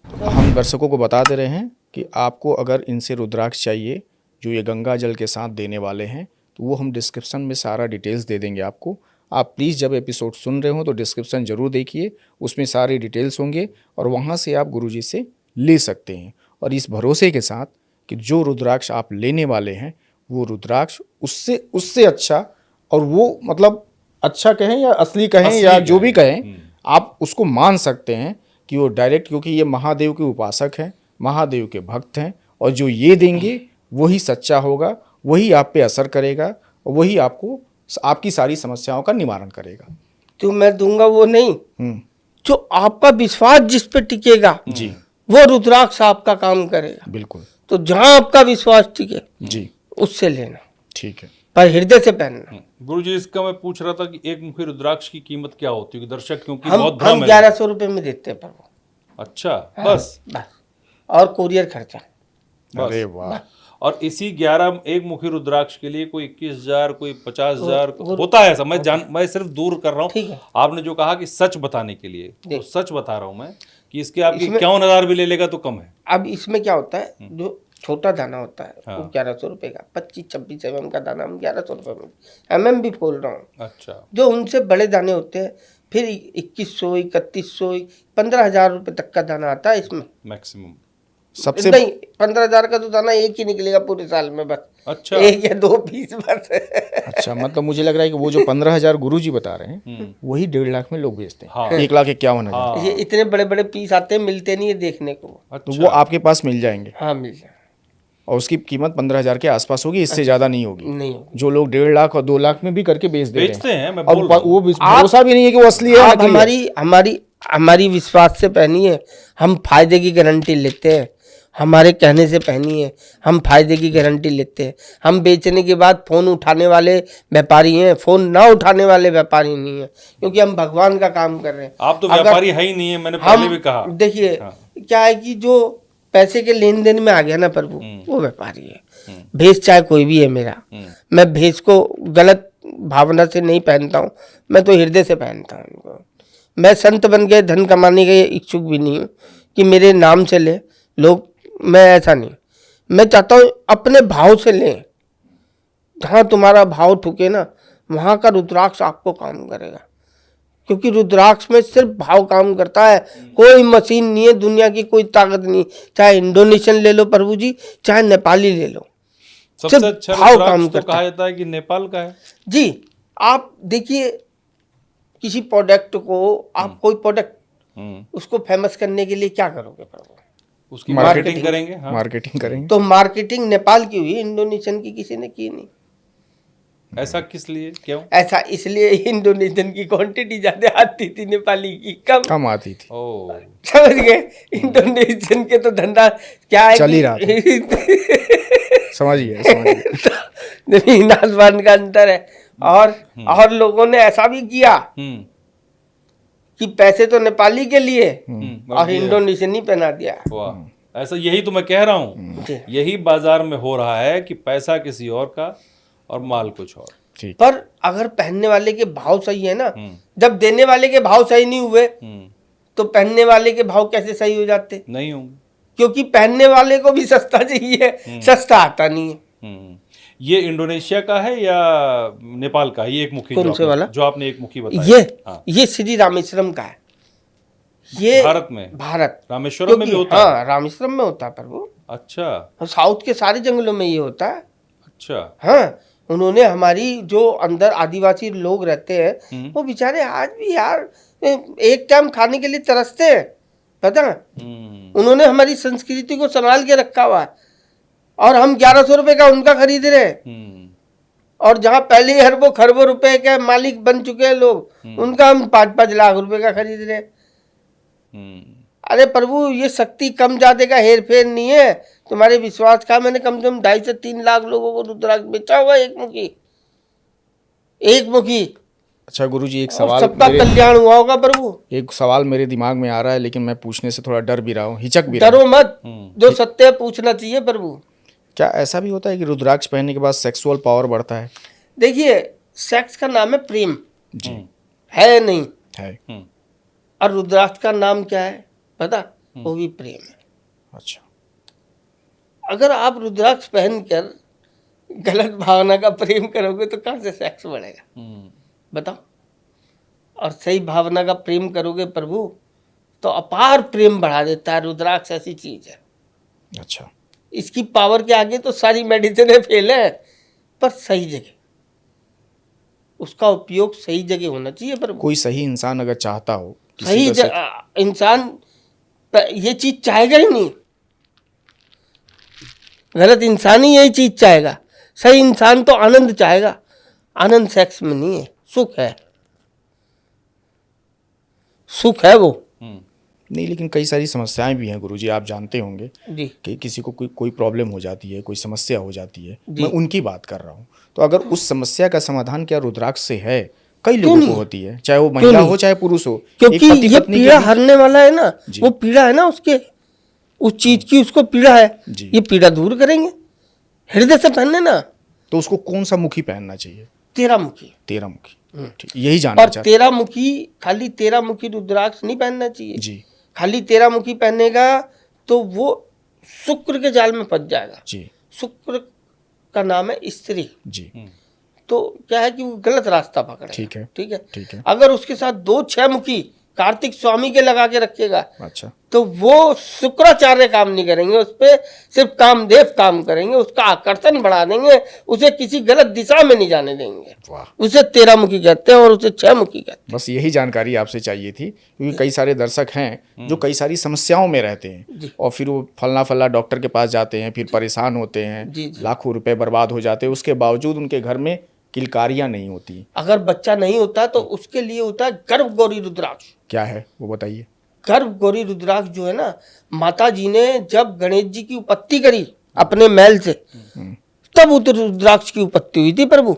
हम दर्शकों को बता दे रहे हैं कि आपको अगर इनसे रुद्राक्ष चाहिए जो ये गंगा जल के साथ देने वाले हैं, तो वो हम डिस्क्रिप्शन में सारा डिटेल्स दे देंगे आपको। आप प्लीज़ जब एपिसोड सुन रहे हो तो डिस्क्रिप्शन ज़रूर देखिए, उसमें सारी डिटेल्स होंगे और वहाँ से आप गुरुजी से ले सकते हैं। और इस भरोसे के साथ कि जो रुद्राक्ष आप लेने वाले हैं वो रुद्राक्ष उससे अच्छा, और वो मतलब अच्छा कहें या असली कहें या जो भी कहें, आप उसको मान सकते हैं कि वो डायरेक्ट, क्योंकि ये महादेव के उपासक हैं, महादेव के भक्त हैं, और जो ये देंगे वही सच्चा होगा, वही आप पे असर करेगा और वही आपकी सारी समस्याओं का निवारण करेगा। जो मैं दूंगा वो नहीं, जो आपका विश्वास जिस पे टिकेगा जी, वो रुद्राक्ष आपका काम करेगा। बिल्कुल तो जहां आपका विश्वास टिके जी, उससे लेना, ठीक है। पर हृदय से पहनना। गुरुजी, इसका मैं पूछ रहा था कि एक मुखी रुद्राक्ष की कीमत क्या होती है, दर्शक क्योंकि हम बहुत भ्रम है। 1100 रुपए में देते हैं प्रभु। अच्छा, बस बस, और कोरियर खर्चा। अरे वाह। और इसी 11 एक मुखी रुद्राक्ष के लिए कोई 21,000, कोई 50,000 होता है ऐसा। मैं सिर्फ दूर कर रहा ठीक हूँ। है। आपने जो कहा कि सच बताने के लिए, तो सच बता रहा हूँ मैं कि इसके आपकी 51,000 भी ले लेगा तो कम है। अब इसमें क्या होता है, जो छोटा दाना होता है वो 1100 रुपए का, 25-26 mm का दाना हम 1100 रुपए में, भी बोल रहा हूँ। अच्छा, जो उनसे बड़े दाने होते हैं फिर 2100, 3100, 15,000 रुपए तक का दाना आता है इसमें मैक्सिमम। सबसे नहीं, 15,000 का तो दाना एक ही निकलेगा पूरे साल में, बस अच्छा, 1 या 2 पीस बस। अच्छा, मतलब मुझे लग रहा है कि वो जो 15,000 गुरुजी बता रहे हैं वही 1.5 लाख में लोग बेचते हैं। हाँ। 1,51,000। ये इतने बड़े बड़े पीस आते हैं, मिलते नहीं है देखने को। तो अच्छा, वो आपके पास मिल जाएंगे हाँ, मिल जाए। और उसकी कीमत 15,000 के आसपास होगी, इससे ज़्यादा नहीं होगी। नहीं होगी। जो लोग 1.5 लाख और 2 लाख में भी करके बेच दे रहे बेचते हैं, मैं और बोल रहा हूँ। वो भरोसा भी नहीं है कि वो असली है या आप नकली है। हमारी विश्वास से पहनिए, हम फायदे की गारंटी लेते हैं। हमारे कहने से पहनिए, हम फायदे की गारंटी लेते हैं। हम बेचने के बाद फोन उठाने वाले व्यापारी हैं, फोन ना उठाने वाले व्यापारी नहीं है, क्योंकि हम भगवान का काम कर रहे हैं। आप तो व्यापारी है ही नहीं है, मैंने पहले भी कहा। देखिए, क्या है कि जो पैसे के लेन देन में आ गया ना प्रभु, वो व्यापारी है। भेष चाहे कोई भी है मेरा, मैं भेष को गलत भावना से नहीं पहनता हूँ, मैं तो हृदय से पहनता हूँ इनको। मैं संत बन के धन कमाने के इच्छुक भी नहीं हूँ कि मेरे नाम से ले लोग, मैं ऐसा नहीं। मैं चाहता हूँ अपने भाव से लें। जहाँ तुम्हारा भाव ठुके ना, वहाँ का रुद्राक्ष आपको काम करेगा, क्योंकि रुद्राक्ष में सिर्फ भाव काम करता है। कोई मशीन नहीं है, दुनिया की कोई ताकत नहीं। चाहे इंडोनेशियन ले लो प्रभु जी, चाहे नेपाली ले लो, सबसे सिर्फ अच्छा भाव रुद्राक्ष काम तो करता कहा है। जाता है कि नेपाल का है जी, आप देखिए, किसी प्रोडक्ट को आप कोई प्रोडक्ट उसको फेमस करने के लिए क्या करोगे प्रभु? उसकी मार्केटिंग करेंगे। हाँ। मार्केटिंग करेंगे। तो मार्केटिंग नेपाल की हुई, इंडोनेशियन की किसी ने की नहीं। ऐसा किस लिए, क्यों? ऐसा इसलिए इंडोनेशियन की क्वांटिटी ज्यादा आती थी, नेपाली की कम आती थी। ओ, समझ गए? इंडोनेशियन के तो धंधा क्या है चल ही रहा समझिए जमीन आसमान का अंतर है। और लोगों ने ऐसा भी किया कि पैसे तो नेपाली के लिए और दिया। इंडोनेशियन ही पहना दिया। वाह, ऐसा यही तो मैं कह रहा हूँ, जी। यही बाजार में हो रहा है कि पैसा किसी और का और माल कुछ और। ठीक। पर अगर पहनने वाले के भाव सही है ना, जब देने वाले के भाव सही नहीं हुए तो पहनने वाले के भाव कैसे सही हो जाते? नहीं होंगे। क्योंकि पहनने वाले को भी सस्ता चाहिए, सस्ता आता नहीं है। ये इंडोनेशिया का है या नेपाल का? ये एक मुखी कौन से वाला? जो आपने एक मुखी बताया, ये श्री रामेश्वरम का है। ये भारत में, भारत रामेश्वरम में भी होता है? हाँ, रामेश्वरम में होता है प्रभु। अच्छा साउथ के सारे जंगलों में ये होता है। अच्छा। हाँ, उन्होंने हमारी जो अंदर आदिवासी लोग रहते हैं वो बेचारे आज भी यार एक टाइम खाने के लिए तरसते हैं, पता है? उन्होंने हमारी संस्कृति को संभाल के रखा हुआ है और हम 1100 रुपए का उनका खरीद रहे हैं। और जहाँ पहले ही अरबों खरबों रुपए के मालिक बन चुके हैं लोग, उनका हम 5-5 लाख रुपए का खरीद रहे हैं। अरे प्रभु, ये शक्ति कम ज्यादा का हेर फेर नहीं है। तुम्हारे विश्वास का मैंने कम से कम 2.5 से 3 लाख लोगों को रुद्राक्ष बेचा हुआ, एक मुखी। अच्छा गुरुजी, एक सवाल सबका कल्याण हुआ होगा प्रभु। एक सवाल मेरे दिमाग में आ रहा है, लेकिन मैं पूछने से थोड़ा डर भी रहा हूँ, हिचक भी रहा डरो मत, जो सत्य है पूछना चाहिए प्रभु। क्या ऐसा भी होता है कि रुद्राक्ष पहनने के बाद सेक्सुअल पावर बढ़ता है? देखिए, सेक्स का नाम है प्रेम, जी है नहीं है। और रुद्राक्ष का नाम क्या है पता? वो भी प्रेम है। अच्छा, अगर आप रुद्राक्ष पहनकर गलत भावना का प्रेम करोगे तो कहाँ से सेक्स बढ़ेगा बताओ? और सही भावना का प्रेम करोगे प्रभु तो अपार प्रेम बढ़ा देता है। रुद्राक्ष ऐसी चीज है, अच्छा। इसकी पावर के आगे तो सारी मेडिसिन फेल है। पर सही जगह, उसका उपयोग सही जगह होना चाहिए प्रभु। कोई सही इंसान अगर चाहता हो, सही इंसान ये चीज चाहेगा ही नहीं। गलत इंसान ही यही चीज चाहेगा। सही इंसान तो आनंद चाहेगा। आनंद सेक्स में नहीं है, सुख है, सुख है वो। नहीं, लेकिन कई सारी समस्याएं भी हैं गुरुजी, आप जानते होंगे जी कि किसी को कोई प्रॉब्लम हो जाती है, कोई समस्या हो जाती है, मैं उनकी बात कर रहा हूँ। तो अगर उस समस्या का समाधान क्या रुद्राक्ष से है? कई लोगों को होती है, चाहे वो महिला हो चाहे पुरुष हो। क्योंकि ये पीड़ा हरने वाला है ना, वो पीड़ा है ना उसके, उस चीज की उसको पीड़ा है, ये पीड़ा दूर करेंगे हृदय से पहनने ना। तो उसको कौन सा मुखी पहनना चाहिए? 13 मुखी। 13 मुखी, ठीक, यही जानना और चाहता। 13 मुखी, खाली 13 मुखी रुद्राक्ष नहीं पहनना चाहिए जी। खाली 13 मुखी पहनेगा तो वो शुक्र के जाल में फंस जाएगा जी। शुक्र का नाम है स्त्री जी। तो क्या है कि वो गलत रास्ता पकड़ेगा। ठीक है, ठीक है, ठीक है। अगर उसके साथ 2 6 मुखी कार्तिक स्वामी के लगा के रखेगा, अच्छा, तो वो शुक्राचार्य काम नहीं करेंगे, उस पर सिर्फ कामदेव काम करेंगे, उसका आकर्षण बढ़ा देंगे, उसे किसी गलत दिशा में नहीं जाने देंगे। वाह। उसे 13 मुखी कहते हैं और उसे 6 मुखी कहते हैं। बस यही जानकारी आपसे चाहिए थी, क्योंकि कई सारे दर्शक हैं जो कई सारी समस्याओं में रहते हैं और फिर वो फलना डॉक्टर के पास जाते हैं, फिर परेशान होते हैं, लाखों रुपए बर्बाद हो जाते हैं, उसके बावजूद उनके घर में किलकारियां नहीं होती। अगर बच्चा नहीं होता तो उसके लिए होता है गर्भ गौरी रुद्राक्ष। क्या है वो बताइए? गर्भ गौरी रुद्राक्ष जो है ना, माता जी ने जब गणेश जी की उत्पत्ति करी अपने महल से, तब उस रुद्राक्ष की उत्पत्ति हुई थी प्रभु।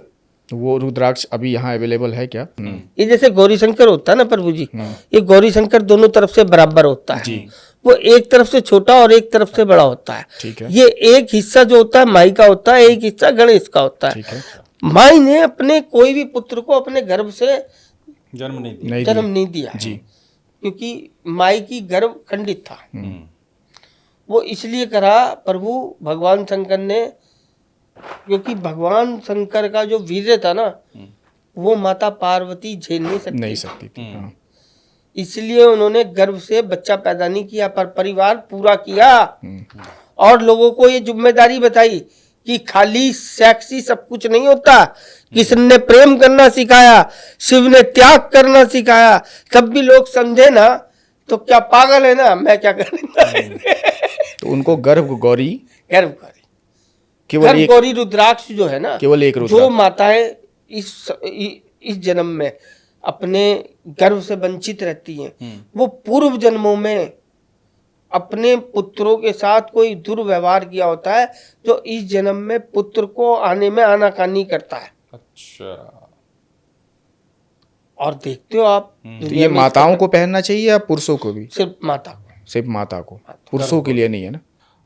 वो रुद्राक्ष अभी यहाँ अवेलेबल है क्या? ये जैसे गौरी शंकर होता है ना प्रभु जी, ये गौरी शंकर दोनों तरफ से बराबर होता है। वो एक तरफ से छोटा और एक तरफ से बड़ा होता है। ठीक है। ये एक हिस्सा जो होता है माई का होता है, एक हिस्सा गणेश का होता है। ठीक है। माई ने अपने कोई भी पुत्र को अपने गर्भ से जन्म नहीं दिया जी, क्योंकि माई की गर्भ खंडित था। वो इसलिए करा प्रभु भगवान शंकर ने, क्योंकि भगवान शंकर का जो वीर्य था ना, वो माता पार्वती झेल नहीं सकती थी। हाँ। इसलिए उन्होंने गर्भ से बच्चा पैदा नहीं किया, पर परिवार पूरा किया और लोगों को ये जिम्मेदारी बताई कि खाली सेक्स ही सब कुछ नहीं होता। कृष्ण ने प्रेम करना सिखाया, शिव ने त्याग करना सिखाया, तब भी लोग समझे ना तो क्या पागल है ना, मैं क्या करूंगा। तो उनको गर्भ गौरी गर्भ गौरी रुद्राक्ष जो है ना, केवल एक रुद्राक्ष, जो माताएं इस जन्म में अपने गर्भ से वंचित रहती हैं, वो पूर्व जन्मों में अपने पुत्रों के साथ कोई दुर्व्यवहार किया होता है, जो इस जन्म में पुत्र को आने में आनाकानी करता है। अच्छा, और देखते हो आप तो दुनिया ये में माताओं को पहनना चाहिए या पुरुषों को भी? सिर्फ माता को। सिर्फ माता को, पुरुषों के लिए नहीं है ना?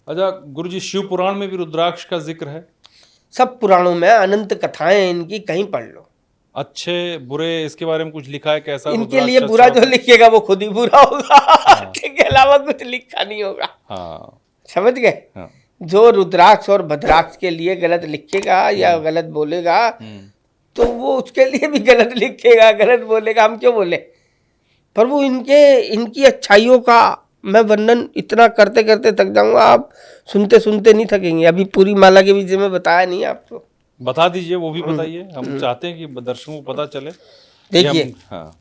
अच्छा गुरुजी, शिव पुराण में भी रुद्राक्ष का जिक्र है? सब पुराणों में अनंत कथाएं हैं इनकी, कहीं पढ़ लो। अच्छे बुरे इसके बारे में कुछ लिखा है? कैसा इनके रुद्राक्ष लिए अच्छा बुरा जो होता है? लिखेगा वो खुद ही बुरा होगा, अच्छे के अलावा कुछ लिखा नहीं होगा। हाँ समझ गए? हाँ। जो रुद्राक्ष और भद्राक्ष के लिए गलत लिखेगा या गलत बोलेगा तो वो उसके लिए भी गलत लिखेगा, गलत बोलेगा। हम क्यों बोले? प्रभु इनकी अच्छाइयों का मैं वर्णन इतना करते करते थक जाऊंगा, आप सुनते सुनते नहीं थकेंगे। अभी पूरी माला के विषय में बताया नहीं आपको। बता दीजिए, वो भी बताइए, हम चाहते हैं कि दर्शकों को पता चले। देखिए, हाँ,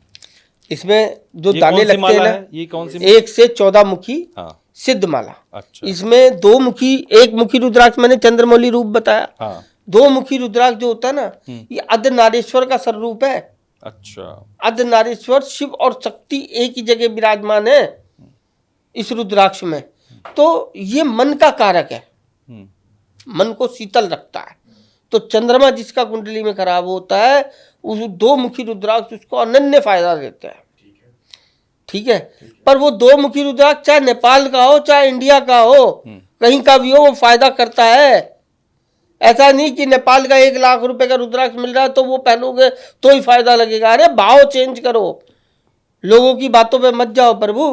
इसमें जो ये दाने कौन सी लगते हैं माला ना, है? ये कौन सी 1 से 14 मुखी हाँ सिद्ध माला। अच्छा इसमें 2 मुखी, 1 मुखी रुद्राक्ष मैंने चंद्रमौली रूप बताया। हाँ 2 मुखी रुद्राक्ष जो होता है ना, ये अर्धनारीश्वर का स्वरूप है। अच्छा अर्धनारीश्वर शिव और शक्ति एक ही जगह विराजमान है इस रुद्राक्ष में। तो ये मन का कारक है, मन को शीतल रखता है। तो चंद्रमा जिसका कुंडली में खराब होता है, उस 2 मुखी रुद्राक्ष उसको अनन्य फायदा देते हैं। ठीक है, पर वो 2 मुखी रुद्राक्ष चाहे नेपाल का हो चाहे इंडिया का हो, कहीं का भी हो, वो फायदा करता है। ऐसा नहीं कि नेपाल का 1 लाख रुपए का रुद्राक्ष मिल रहा है तो वो पहनोगे तो ही फायदा लगेगा। अरे भाव चेंज करो, लोगों की बातों पे मत जाओ प्रभु।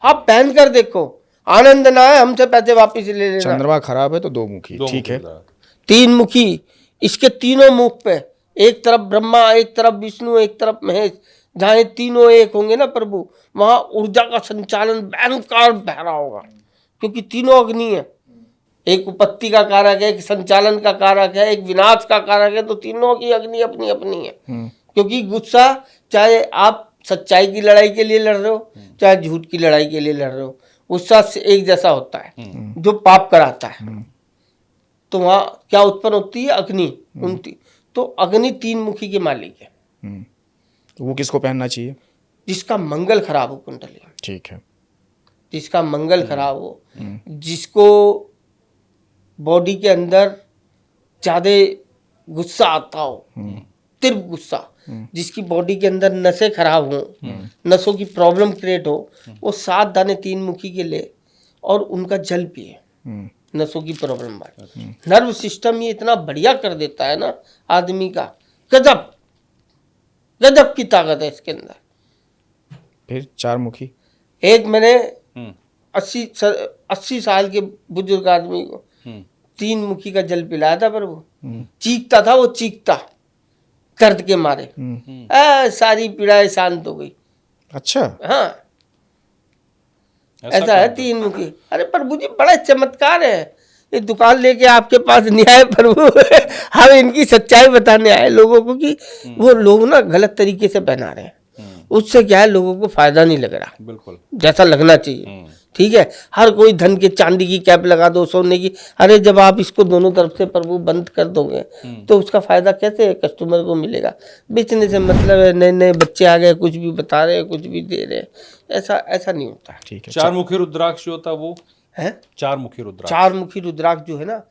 आप पहन कर देखो, आनंद ना है हमसे पैसे वापिस ले लेना। चंद्रमा खराब है तो 2 मुखी, ठीक है। 3 मुखी, इसके तीनों मुख पे, एक तरफ ब्रह्मा, एक तरफ विष्णु, एक तरफ महेश। जहाँ ये तीनों एक होंगे ना प्रभु, वहाँ ऊर्जा का संचालन भयंकर बह रहा होगा, क्योंकि तीनों अग्नि है। एक उपत्ति का कारक है, एक संचालन का कारक है, एक विनाश का कारक है। तो तीनों की अग्नि अपनी अपनी है। क्योंकि गुस्सा, चाहे आप सच्चाई की लड़ाई के लिए लड़ रहे हो चाहे झूठ की लड़ाई के लिए लड़ रहे हो, गुस्सा से एक जैसा होता है जो पाप कराता है। तो वहाँ क्या उत्पन्न होती है? अग्नि। तो अग्नि 3 मुखी के मालिक है। तो वो किसको पहनना चाहिए? जिसका मंगल खराब हो कुंडली में, ठीक है। जिसका मंगल खराब हो, जिसको बॉडी के अंदर ज्यादा गुस्सा आता हो, तीव्र गुस्सा, जिसकी बॉडी के अंदर नसें खराब हो, नसों की प्रॉब्लम क्रिएट हो, वो 7 दाने 3 मुखी के ले और उनका जल पिए। नसों की प्रॉब्लम वाले, नर्व सिस्टम ये इतना बढ़िया कर देता है ना आदमी का, गजब गजब की ताकत है इसके अंदर। फिर 4 मुखी, एक मैंने 80 साल के बुजुर्ग आदमी को 3 मुखी का जल पिलाया था, पर वो चीखता था, वो चीखता दर्द के मारे, सारी पीड़ाएं शांत हो गई। अच्छा, हाँ ऐसा है 3 मुखी। अरे प्रभु जी बड़ा चमत्कार है। ये दुकान लेके आपके पास नहीं आए प्रभु, हम इनकी सच्चाई बताने आए लोगों को कि वो लोग ना गलत तरीके से पहना रहे हैं, उससे क्या है लोगों को फायदा नहीं लग रहा बिल्कुल जैसा लगना चाहिए। ठीक है, हर कोई धन के चांदी की कैप लगा दो, सोने की। अरे जब आप इसको दोनों तरफ से प्रभु बंद कर दोगे तो उसका फायदा कैसे कस्टमर को मिलेगा? बेचने से मतलब है, नए नए बच्चे आ गए, कुछ भी बता रहे हैं, कुछ भी दे रहे हैं, ऐसा नहीं होता। ठीक है। 4 मुखी रुद्राक्ष जो होता है वो है 4 मुखी रुद्राक्ष। 4 मुखी रुद्राक्ष जो है ना,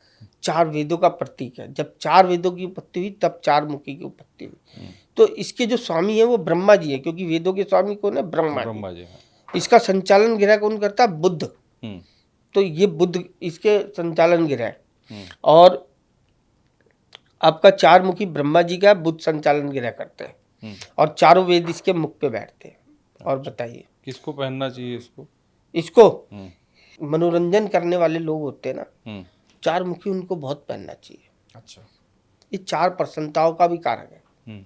4 वेदों का प्रतीक है। जब 4 वेदों की उत्पत्ति हुई तब 4 मुखी की उत्पत्ति हुई। तो इसके जो स्वामी है वो ब्रह्मा जी है, क्योंकि वेदों के स्वामी कौन है? ब्रह्मा जी। इसका संचालन ग्रह कौन करता है? बुध। तो ये बुध इसके संचालन ग्रह है। और आपका 4 मुखी ब्रह्मा जी का बुध संचालन ग्रह करते हैं, और चारों वेद इसके मुख पे बैठते हैं। और बताइए किसको पहनना चाहिए इसको? इसको मनोरंजन करने वाले लोग होते हैं ना, 4 मुखी उनको बहुत पहनना चाहिए। अच्छा, ये 4 प्रसन्नताओं का भी कारक है।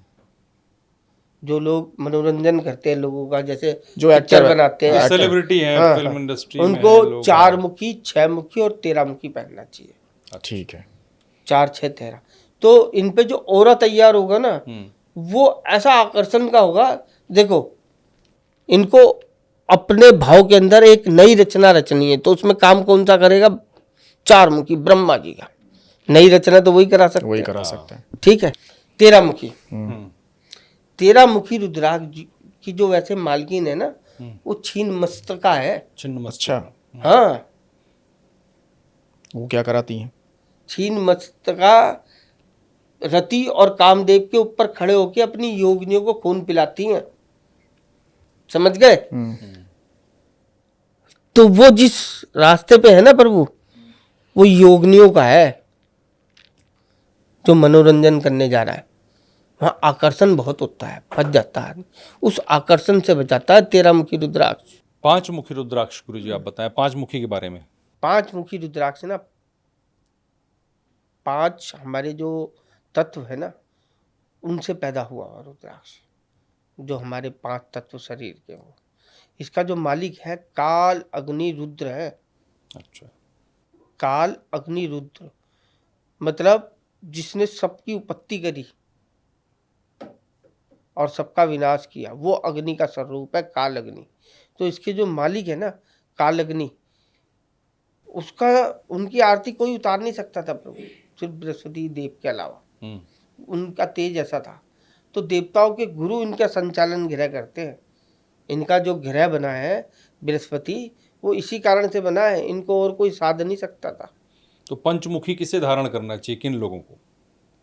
जो लोग मनोरंजन करते हैं लोगों का, जैसे जो एक्टर बनाते हैं, सेलिब्रिटी हैं हाँ, फिल्म हाँ, इंडस्ट्री उनको में लोग 4 मुखी, 6 मुखी और 13 मुखी पहनना चाहिए। ठीक है। 4, 6, 13। तो इन पे जो ओरा तैयार होगा ना, वो ऐसा आकर्षण का होगा। देखो, इनको अपने भाव के अंदर एक नई रचना रचनी है, तो उसमें काम कौन सा करेगा? 4 मुखी ब्रह्मा जी का। नई रचना तो वही करा सकते हैं। ठीक है, 13 मुखी। 13 मुखी रुद्राक्ष की जो वैसे मालकिन है ना, वो छीन मस्तका है। अच्छा, हाँ, वो क्या कराती हैं? छीन मस्तका रति और कामदेव के ऊपर खड़े होकर अपनी योगिनियों को खून पिलाती हैं, समझ गए। तो वो जिस रास्ते पे है ना प्रभु, वो योगिनियों का है जो मनोरंजन करने जा रहा है। वहाँ आकर्षण बहुत होता है, फंस जाता है, उस आकर्षण से बचाता है 13 मुखी रुद्राक्ष। 5 मुखी रुद्राक्ष गुरु जी आप बताएं 5 मुखी के बारे में। 5 मुखी रुद्राक्ष ना, 5 हमारे जो तत्व है ना उनसे पैदा हुआ हुआ रुद्राक्ष, जो हमारे 5 तत्व शरीर के हो। इसका जो मालिक है काल अग्नि रुद्र है। अच्छा, काल अग्नि रुद्र मतलब जिसने सबकी उत्पत्ति करी और सबका विनाश किया, वो अग्नि का स्वरूप है काल अग्नि। तो इसके जो मालिक है ना काल अग्नि, उसका उनकी आरती कोई उतार नहीं सकता था प्रभु, सिर्फ बृहस्पति देव के अलावा। उनका तेज ऐसा था। तो देवताओं के गुरु इनका संचालन गृह करते हैं। इनका जो गृह बना है बृहस्पति, वो इसी कारण से बना है, इनको और कोई साध नहीं सकता था। तो पंचमुखी किसे धारण करना चाहिए, किन लोगों को?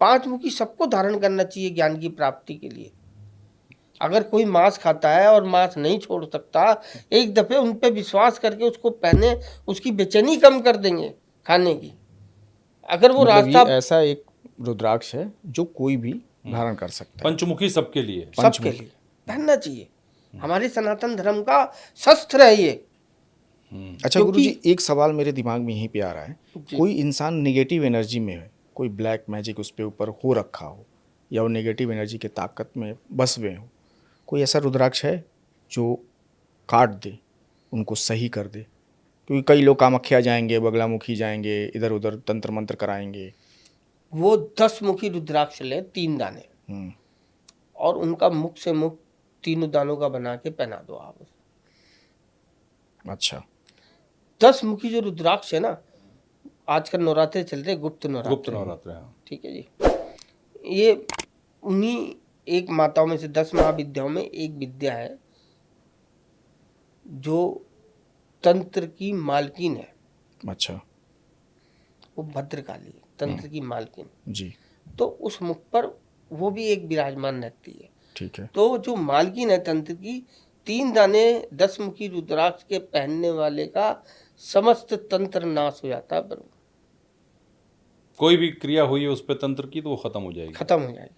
5 मुखी सबको धारण करना चाहिए ज्ञान की प्राप्ति के लिए। अगर कोई मांस खाता है और मांस नहीं छोड़ सकता, एक दफे उन पे विश्वास करके उसको पहने, उसकी बेचैनी कम कर देंगे खाने की। अगर वो मतलब रास्ता ये ऐसा एक रुद्राक्ष है जो कोई भी धारण कर सकता है। पंचमुखी सबके लिए, सबके लिए पहनना चाहिए। हमारे सनातन धर्म का शस्त्र है ये। अच्छा गुरु जी, एक सवाल मेरे दिमाग में यहीं पे आ रहा है, कोई इंसान नेगेटिव एनर्जी में है, कोई ब्लैक मैजिक उस पे ऊपर हो रखा हो या वो नेगेटिव एनर्जी के ताकत में बस हुए हो, कोई ऐसा रुद्राक्ष है जो काट दे, उनको सही कर दे? क्योंकि कई लोग कामाख्या जाएंगे, बगलामुखी जाएंगे, इधर उधर तंत्र मंत्र कराएंगे। वो 10 मुखी रुद्राक्ष ले 3 दाने और उनका मुख से मुख 3 दानों का बना के पहना दो आप। अच्छा, 10 मुखी जो रुद्राक्ष है ना, आजकल नवरात्रे चल रहे, गुप्त नवरात्र, हाँ। ठीक है जी। ये उन्हीं एक माताओं में से 10 महाविद्याओं में एक विद्या है जो तंत्र की मालकिन है। अच्छा, वो भद्रकाली है, तंत्र की मालकिन जी, तो उस मुख पर वो भी एक विराजमान रहती है। ठीक है। तो जो मालकिन है तंत्र की, 3 दाने 10 मुखी रुद्राक्ष के पहनने वाले का समस्त तंत्र नाश हो जाता है। पर कोई भी क्रिया हुई है उस पे तंत्र की तो वो खत्म हो जाएगी। खत्म हो जाएगी।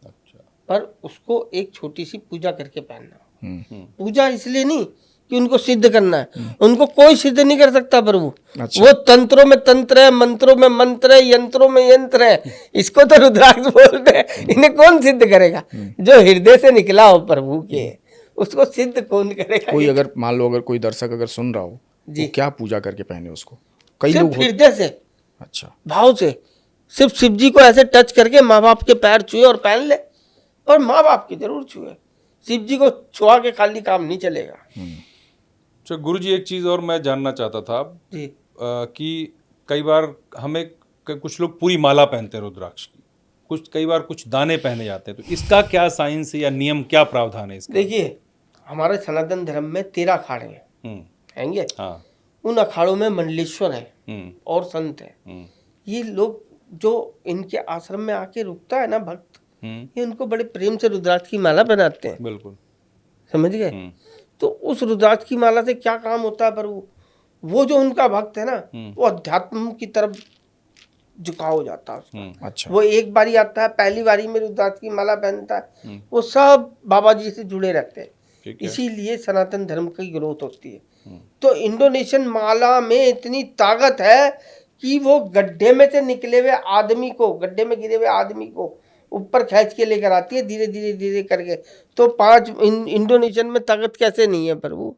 अच्छा, पर उसको एक छोटी सी पूजा करके पहनना। हम्म, पूजा इसलिए नहीं कि उनको सिद्ध करना है, उनको कोई सिद्ध नहीं कर सकता प्रभु। अच्छा। वो तंत्रों में तंत्र है, मंत्रों में मंत्र है, यंत्रों में यंत्र है। इसको तो रुद्राक्ष बोलते हैं। इन्हें कौन सिद्ध करेगा? जो हृदय से निकला हो प्रभु के, उसको सिद्ध कौन करेगा? कोई अगर मान लो अगर कोई दर्शक अगर सुन रहा हो, जी। वो क्या पूजा करके पहने उसको? कई सिर्फ लोग हृदय से, अच्छा, भाव से, सिर्फ शिव जी को ऐसे टच करके माँ बाप के पैर छुए और पहन ले। और माँ बाप की जरूर छुए, शिव जी को छुआ के खाली काम नहीं चलेगा। तो गुरु जी एक चीज़ और मैं जानना चाहता था जी। कि कई बार हमें कुछ लोग पूरी माला पहनते हैं रुद्राक्ष की, कुछ कई बार कुछ दाने पहने जाते हैं, तो इसका क्या साइंस या नियम, क्या प्रावधान है इसका? देखिए, हमारे सनातन धर्म में 13 अखाड़े हैं, हैंगे। हाँ। उन अखाड़ों में मंडलेश्वर है और संत है। ये लोग जो इनके आश्रम में आके रुकता है ना भक्त, ये उनको बड़े प्रेम से रुद्राक्ष की माला पहनाते हैं। बिल्कुल, समझ गए? तो उस रुद्राक्ष की माला से क्या काम होता है प्रभु? वो जो उनका भक्त है ना, वो अध्यात्म की तरफ झुकाव हो जाता है उसका। अच्छा, वो एक बारी आता है, पहली बारी में रुद्राक्ष की माला पहनता है, वो सब बाबा जी से जुड़े रहते हैं। ठीक है। इसीलिए सनातन धर्म की ग्रोथ होती है। तो इंडोनेशियन माला में इतनी ताकत है कि वो गड्ढे में से निकले हुए आदमी को, गड्ढे में गिरे हुए आदमी को ऊपर खींच के लेकर आती है, धीरे धीरे धीरे करके। तो 5 इंडोनेशियन में ताकत कैसे नहीं है प्रभु?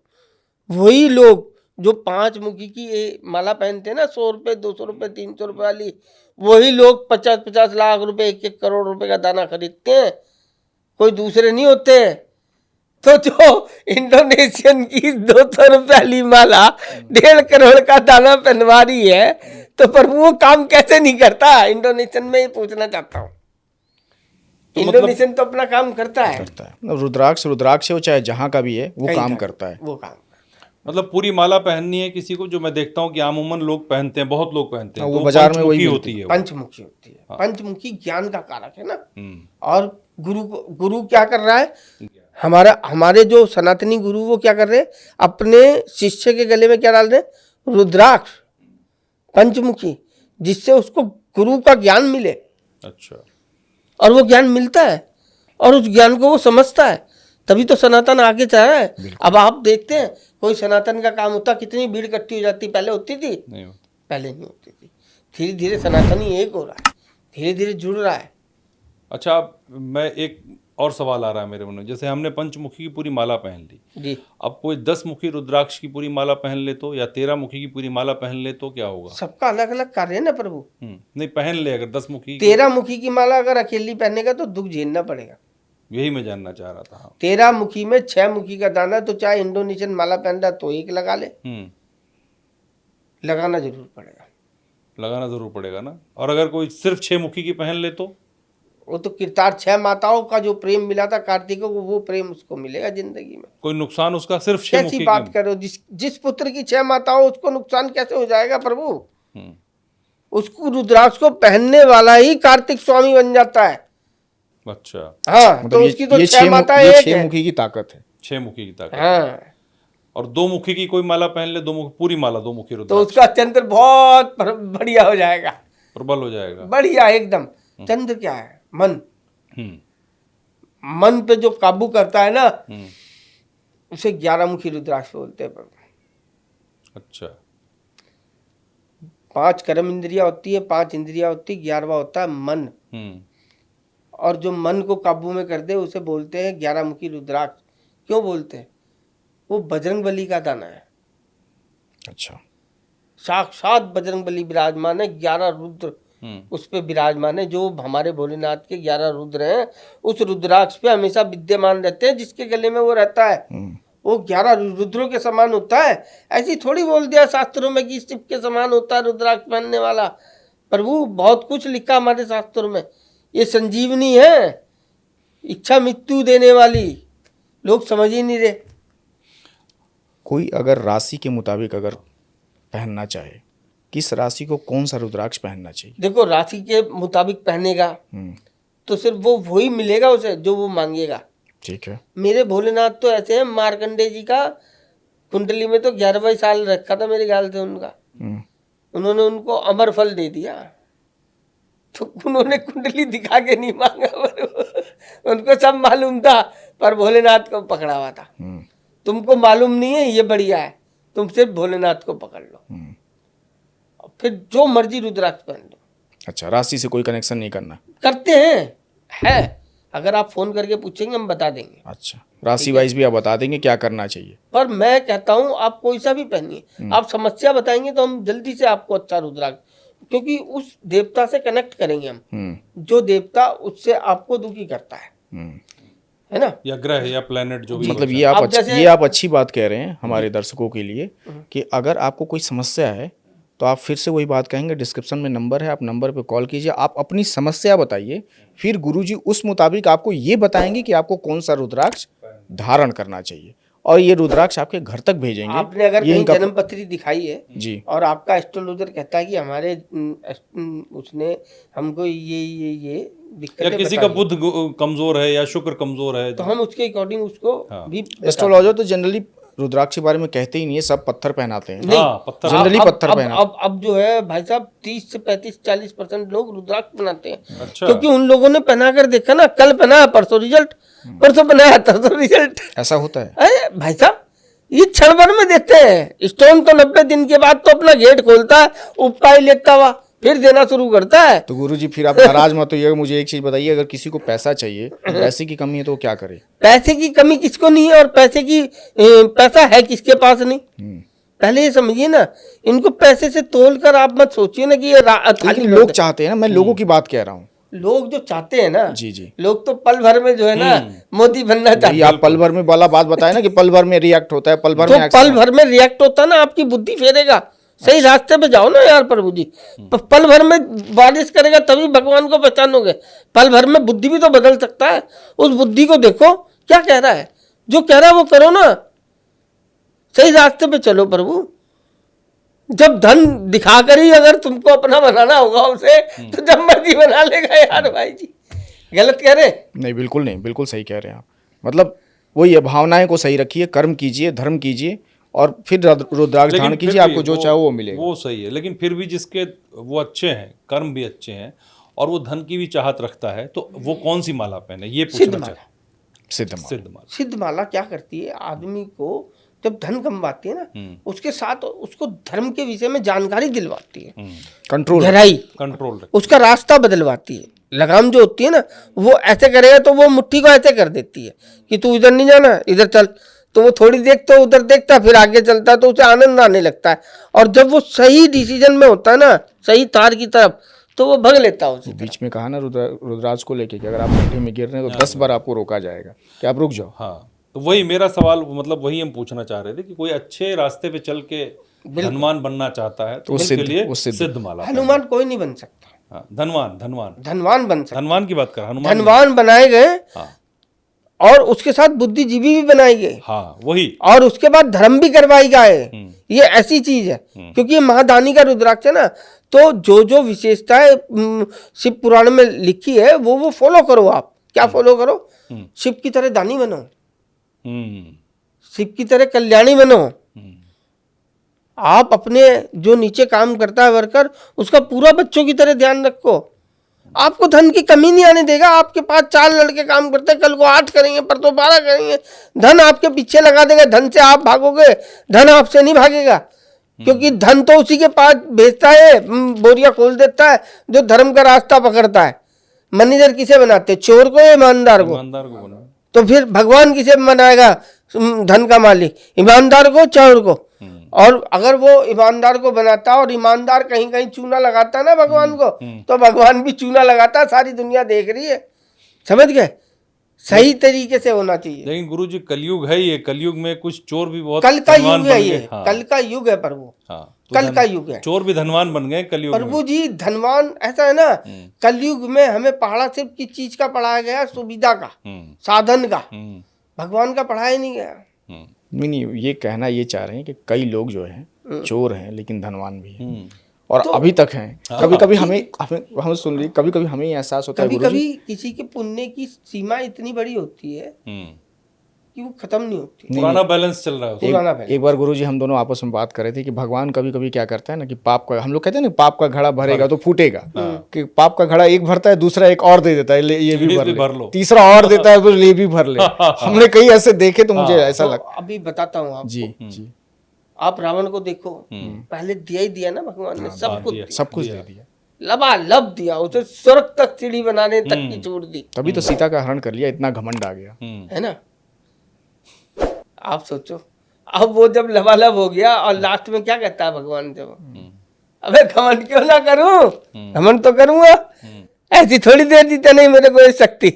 वही लोग जो 5 मुखी की माला पहनते हैं ना, 100 रुपये, 200 रुपये, 300 रुपये वाली, वही लोग 50-50 लाख रुपए, 1-1 करोड़ रुपए का दाना खरीदते हैं, कोई दूसरे नहीं होते। तो जो इंडोनेशियन की 200 रुपये वाली माला 1.5 करोड़ का दाना पहनवा रही है, तो प्रभु वो काम कैसे नहीं करता? इंडोनेशियन में ये पूछना चाहता हूँ। तो इंडोनेशियन तो अपना काम करता है। रुद्राक्ष रुद्राक्ष है, वो चाहे जहाँ का भी है वो काम करता है। वो काम मतलब पूरी माला पहननी है किसी को, जो मैं देखता हूँ कि आमूमन लोग पहनते हैं, बहुत लोग पहनते हैं, हाँ, वो तो बाजार में वही पंचमुखी मिलती होती है वो। पंचमुखी होती है। पंचमुखी ज्ञान का कारक है ना। हम्म। और गुरु क्या कर रहा है, हमारे जो सनातनी गुरु वो क्या कर रहे हैं, अपने शिष्य के गले में क्या डाल रहे हैं, रुद्राक्ष पंचमुखी, जिससे उसको गुरु का ज्ञान मिले। अच्छा। और वो ज्ञान मिलता है और उस ज्ञान को वो समझता है, तभी तो सनातन आगे चल रहा है। अब आप देखते हैं कोई सनातन का काम होता, कितनी भीड़ इकट्ठी हो जाती, पहले होती थी? नहीं होता। पहले नहीं होती थी। धीरे धीरे सनातनी एक हो रहा है, धीरे धीरे जुड़ रहा है। अच्छा, मैं एक और सवाल आ रहा है मेरे मन में, जैसे हमने पंचमुखी की पूरी माला पहन ली, जी, अब कोई 10 मुखी रुद्राक्ष की पूरी माला पहन ले तो, या 13 मुखी की पूरी माला पहन ले तो क्या होगा? सबका अलग अलग कार्य है ना प्रभु। नहीं, पहन ले अगर 10 मुखी की, 13 मुखी की माला अगर अकेली पहनेगा तो दुख झेलना पड़ेगा। यही मैं जानना चाह रहा था। हाँ। 13 मुखी में 6 मुखी का दाना, तो चाहे इंडोनेशियन माला पहन रहा तो एक लगा ले, लगाना जरूर पड़ेगा। लगाना जरूर पड़ेगा ना। और अगर कोई सिर्फ 6 मुखी की पहन ले तो? वो तो किरतार 6 माताओं का जो प्रेम मिला था कार्तिक को, वो प्रेम उसको मिलेगा जिंदगी में। कोई नुकसान उसका सिर्फ 6 मुखी कैसी की? बात कर रहे हो, जिस पुत्र की 6 माताओं, उसको नुकसान कैसे हो जाएगा प्रभु? हम्म। उसको रुद्राक्ष को पहनने वाला ही कार्तिक स्वामी बन जाता है। अच्छा। हाँ, मतलब तो ये- उसकी तो ये 6 माता ये एक 6 है। मुखी की ताकत है। 6 मुखी की ताकत। हाँ, और 2 मुखी की कोई माला पहन ले, 2 मुखी पूरी माला 2 मुखी तो रुद्राक्ष, उसका चंद्र बहुत बढ़िया हो जाएगा, प्रबल हो जाएगा। बढ़िया एकदम। चंद्र क्या है? मन। हम्म। मन पे जो काबू करता है ना, हम्म। उसे 11 मुखी रुद्राक्ष बोलते हैं प्रभु। अच्छा। 5 कर्म इंद्रिया होती है, 5 इंद्रिया होती है, 11वां होता है मन। हम्म। और जो मन को काबू में कर दे उसे बोलते हैं 11 मुखी रुद्राक्ष। क्यों बोलते हैं? वो बजरंग बली का दाना है। अच्छा। साक्षात बजरंग बली विराजमान है, 11 रुद्र उस पे विराजमान है। जो हमारे भोलेनाथ के 11 रुद्र हैं, उस रुद्राक्ष पे हमेशा विद्यमान रहते हैं, जिसके गले में वो रहता है वो 11 रुद्रों के समान होता है। ऐसी थोड़ी बोल दिया शास्त्रों में कि शिव के समान होता है रुद्राक्ष पहनने वाला। प्रभु बहुत कुछ लिखा हमारे शास्त्रों में। ये संजीवनी है, इच्छा मृत्यु देने वाली, लोग समझ ही नहीं रहे। कोई अगर राशि के मुताबिक अगर पहनना चाहे, किस राशि को कौन सा रुद्राक्ष पहनना चाहिए? देखो, राशि के मुताबिक पहनेगा तो सिर्फ वो वही मिलेगा उसे जो वो मांगेगा। ठीक है। मेरे भोलेनाथ तो ऐसे हैं, मार्कंडे जी का कुंडली में तो 11वां साल रखा था मेरे ख्याल से उनका। उन्होंने उनको अमर फल दे दिया, तो उन्होंने कुंडली दिखा के नहीं मांगा, पर उनको सब मालूम था, पर भोलेनाथ को पकड़ा हुआ था। तुमको मालूम नहीं है, ये बढ़िया है, तुम सिर्फ भोलेनाथ को पकड़ लो, फिर जो मर्जी रुद्राक्ष पहन लो। अच्छा, राशि से कोई कनेक्शन नहीं करना? करते हैं, है। अगर आप फोन करके पूछेंगे हम बता देंगे। अच्छा, राशि वाइज भी आप बता देंगे क्या करना चाहिए? पर मैं कहता हूँ आप कोई सा भी पहनिए, आप समस्या बताएंगे तो हम जल्दी से आपको अच्छा रुद्राक्ष, क्योंकि उस देवता से कनेक्ट करेंगे हम, जो देवता उससे आपको दुखी करता है ना, या ग्रह या प्लेनेट जो भी। मतलब ये आप अच्छी बात कह रहे हैं हमारे दर्शकों के लिए कि अगर आपको कोई समस्या है तो आप फिर से वही बात कहेंगे, डिस्क्रिप्शन में नंबर है, आप नंबर पे कॉल कीजिए, आप अपनी समस्या बताइए, फिर गुरुजी उस मुताबिक आपको ये बताएंगे कि आपको कौन सा रुद्राक्ष धारण करना चाहिए, और ये रुद्राक्ष आपके घर तक भेजेंगे। आपने अगर कहीं जन्म पत्री दिखाई है जी, और आपका एस्ट्रोलॉजर कहता है कि हमारे उसने हमको ये दिक्कतें या किसी का बुध कमजोर है या शुक्र कमजोर है, तो हम उसके अकॉर्डिंग उसको भी एस्ट्रोलॉजर तो जनरली रुद्राक्ष के बारे में कहते ही नहीं है, सब पत्थर पहनाते हैं। पत्थर जनरली पत्थर पहनाते। अब जो है भाई साहब 30 से 35-40% लोग रुद्राक्ष पहनाते हैं। अच्छा। क्योंकि उन लोगों ने पहना कर देखा ना, कल पहना परसों रिजल्ट, परसों पहनाया तरसों रिजल्ट। ऐसा होता है? अरे भाई साहब, ये क्षण भर में देते हैं। स्टोन तो 90 दिन के बाद तो अपना गेट खोलता है, उपकाई लेता हुआ फिर देना शुरू करता है। तो गुरुजी फिर आप नाराज मत होइएगा, मुझे एक चीज बताइए, अगर किसी को पैसा चाहिए, पैसे की कमी है तो वो क्या करे? पैसे की कमी किसको नहीं है, और पैसा है किसके पास नहीं, पहले ये समझिए ना। इनको पैसे से तोल कर आप मत सोचिए ना कि ये लेकिन लोग चाहते हैं ना, मैं लोगों की बात कह रहा हूँ। लोग जो चाहते हैं ना, जी जी, लोग तो पल भर में जो है ना मोदी बनना चाहते हैं। आप पल भर में वाला बात बताए ना कि पल भर में रिएक्ट होता है, पल भर में पल भर में रिएक्ट होता है ना, आपकी बुद्धि फेरेगा, सही रास्ते पे जाओ ना यार प्रभु जी। पल भर में बारिश करेगा तभी भगवान को पहचानोगे। पल भर में बुद्धि भी तो बदल सकता है। उस बुद्धि को देखो क्या कह रहा है, जो कह रहा है वो करो ना। सही रास्ते पे चलो प्रभु। जब धन दिखाकर ही अगर तुमको अपना बनाना होगा उसे, तो जब मर्जी बना लेगा यार भाई जी। गलत कह रहे? नहीं, बिल्कुल नहीं, बिल्कुल सही कह रहे हैं आप। मतलब वही है, भावनाएं को सही रखिए, कर्म कीजिए, धर्म कीजिए, और फिर रुद्राक्ष धारण लेकिन फिर कीजिए, भी आपको जो चाहो वो मिलेगा। वो सही है, लेकिन फिर भी जिसके वो अच्छे हैं, कर्म भी अच्छे हैं और वो धन की भी चाहत रखता है, तो वो कौन सी माला पहने, ये सिद्ध पूछना माला। चाहता सिद्ध माला। सिद्ध माला। सिद्ध माला क्या करती है, आदमी को जब धन कमवाती है ना, उसके साथ उसको धर्म के विषय में जानकारी दिलवाती है, कंट्रोल, गहराई, कंट्रोल उसका रास्ता बदलवाती है। लगाम जो होती है ना, वो ऐसे करेगा तो वो मुट्ठी को ऐसे कर देती है कि तू इधर नहीं जाना, इधर चल। तो वो थोड़ी देख तो उधर देखता, फिर आगे चलता, तो उसे आनंद आने लगता है। और जब वो सही डिसीजन में होता है ना, सही तार की तरफ, तो वो भग लेता है उसी तरफ। बीच में कहा ना रुद्राक्ष को लेके कि अगर आप गड्ढे में गिर रहे हैं तो 10 बार आपको रोका जाएगा कि आप रुक जाओ। हाँ, तो वही मेरा सवाल, मतलब वही हम पूछना चाह रहे थे कि कोई अच्छे रास्ते पे चल के धनवान बनना चाहता है तो उसके लिए सिद्ध माला। हनुमान कोई नहीं बन सकता। हाँ, धनवान धनवान धनवान बन सकता, धनवान की बात कर, हनुमान धनवान बनाए गए, हाँ और उसके साथ बुद्धिजीवी भी बनाए गए, हाँ वही, और उसके बाद धर्म भी करवाई गए। ये ऐसी चीज है, क्योंकि ये महादानी का रुद्राक्ष है ना, तो जो जो विशेषताएं शिव पुराण में लिखी है वो फॉलो करो। आप क्या फॉलो करो? शिव की तरह दानी बनो, शिव की तरह कल्याणी बनो। आप अपने जो नीचे काम करता है वर्कर, उसका पूरा बच्चों की तरह ध्यान रखो। आपको धन की कमी नहीं आने देगा। आपके पास 4 लड़के काम करते हैं, कल को 8 करेंगे, परसों 12 करेंगे। धन आपके पीछे लगा देगा, धन से आप भागोगे, धन आपसे नहीं भागेगा। क्योंकि धन तो उसी के पास भेजता है, बोरिया खोल देता है जो धर्म का रास्ता पकड़ता है। मैनेजर किसे बनाते? चोर को या ईमानदार को? ईमानदार को बना। तो फिर भगवान किसे बनाएगा धन का मालिक? ईमानदार को, चोर को? और अगर वो ईमानदार को बनाता और ईमानदार कहीं कहीं चूना लगाता ना भगवान को, तो भगवान भी चूना लगाता। सारी दुनिया देख रही है, समझ गए? सही तरीके से होना चाहिए। लेकिन गुरुजी कलयुग है ये, कलयुग में कुछ चोर भी बहुत कल का धनवान युग बन है गए। ये, हाँ, कल का युग है प्रभु, हाँ, तो कल का युग है। चोर भी धनवान बन गए कलयुग में। प्रभु जी धनवान ऐसा है ना, कलयुग में हमें पढ़ा सिर्फ किस चीज का पढ़ाया गया? सुविधा का, साधन का। भगवान का पढ़ाया नहीं गया। नहीं, ये कहना ये चाह रहे हैं कि कई लोग जो हैं चोर हैं लेकिन धनवान भी हैं, और अभी तक हैं। कभी कभी हमें सुन लीजिए, कभी कभी हमें एहसास होता है कभी गुरुजी, कभी किसी के पुण्य की सीमा इतनी बड़ी होती है कि वो खत्म नहीं होती। पुराना बैलेंस चल रहा है उसमें। पुराना पहले एक बार गुरुजी हम दोनों आपस में बात कर रहे थे कि भगवान कभी कभी क्या करता है ना कि पाप का, हम लोग कहते हैं ना पाप का घड़ा भरेगा तो फूटेगा, कि पाप का घड़ा एक भरता है, दूसरा एक और दे देता है, ले ये भी भर लो, तीसरा और देता है, फिर ये भी भर ले। हमने कई ऐसे देखे, तो मुझे ऐसा लगता। अभी बताता हूँ आपको। जी, आप रावण को देखो, पहले दिया ही दिया ना भगवान ने, सब कुछ सब कुछ दे दिया, लबालब दिया, उसे स्वर्ग तक सीढ़ी बनाने तक की छोड़ दी। तभी तो सीता का हरण कर लिया, इतना घमंड आ गया, है ना? आप सोचो, अब वो जब लबालब हो गया और लास्ट में क्या कहता है भगवान से? अबे घमंड क्यों ना करूं, घमंड तो करूंगा। ऐसी थोड़ी देर दी तो नहीं मेरे को ये शक्ति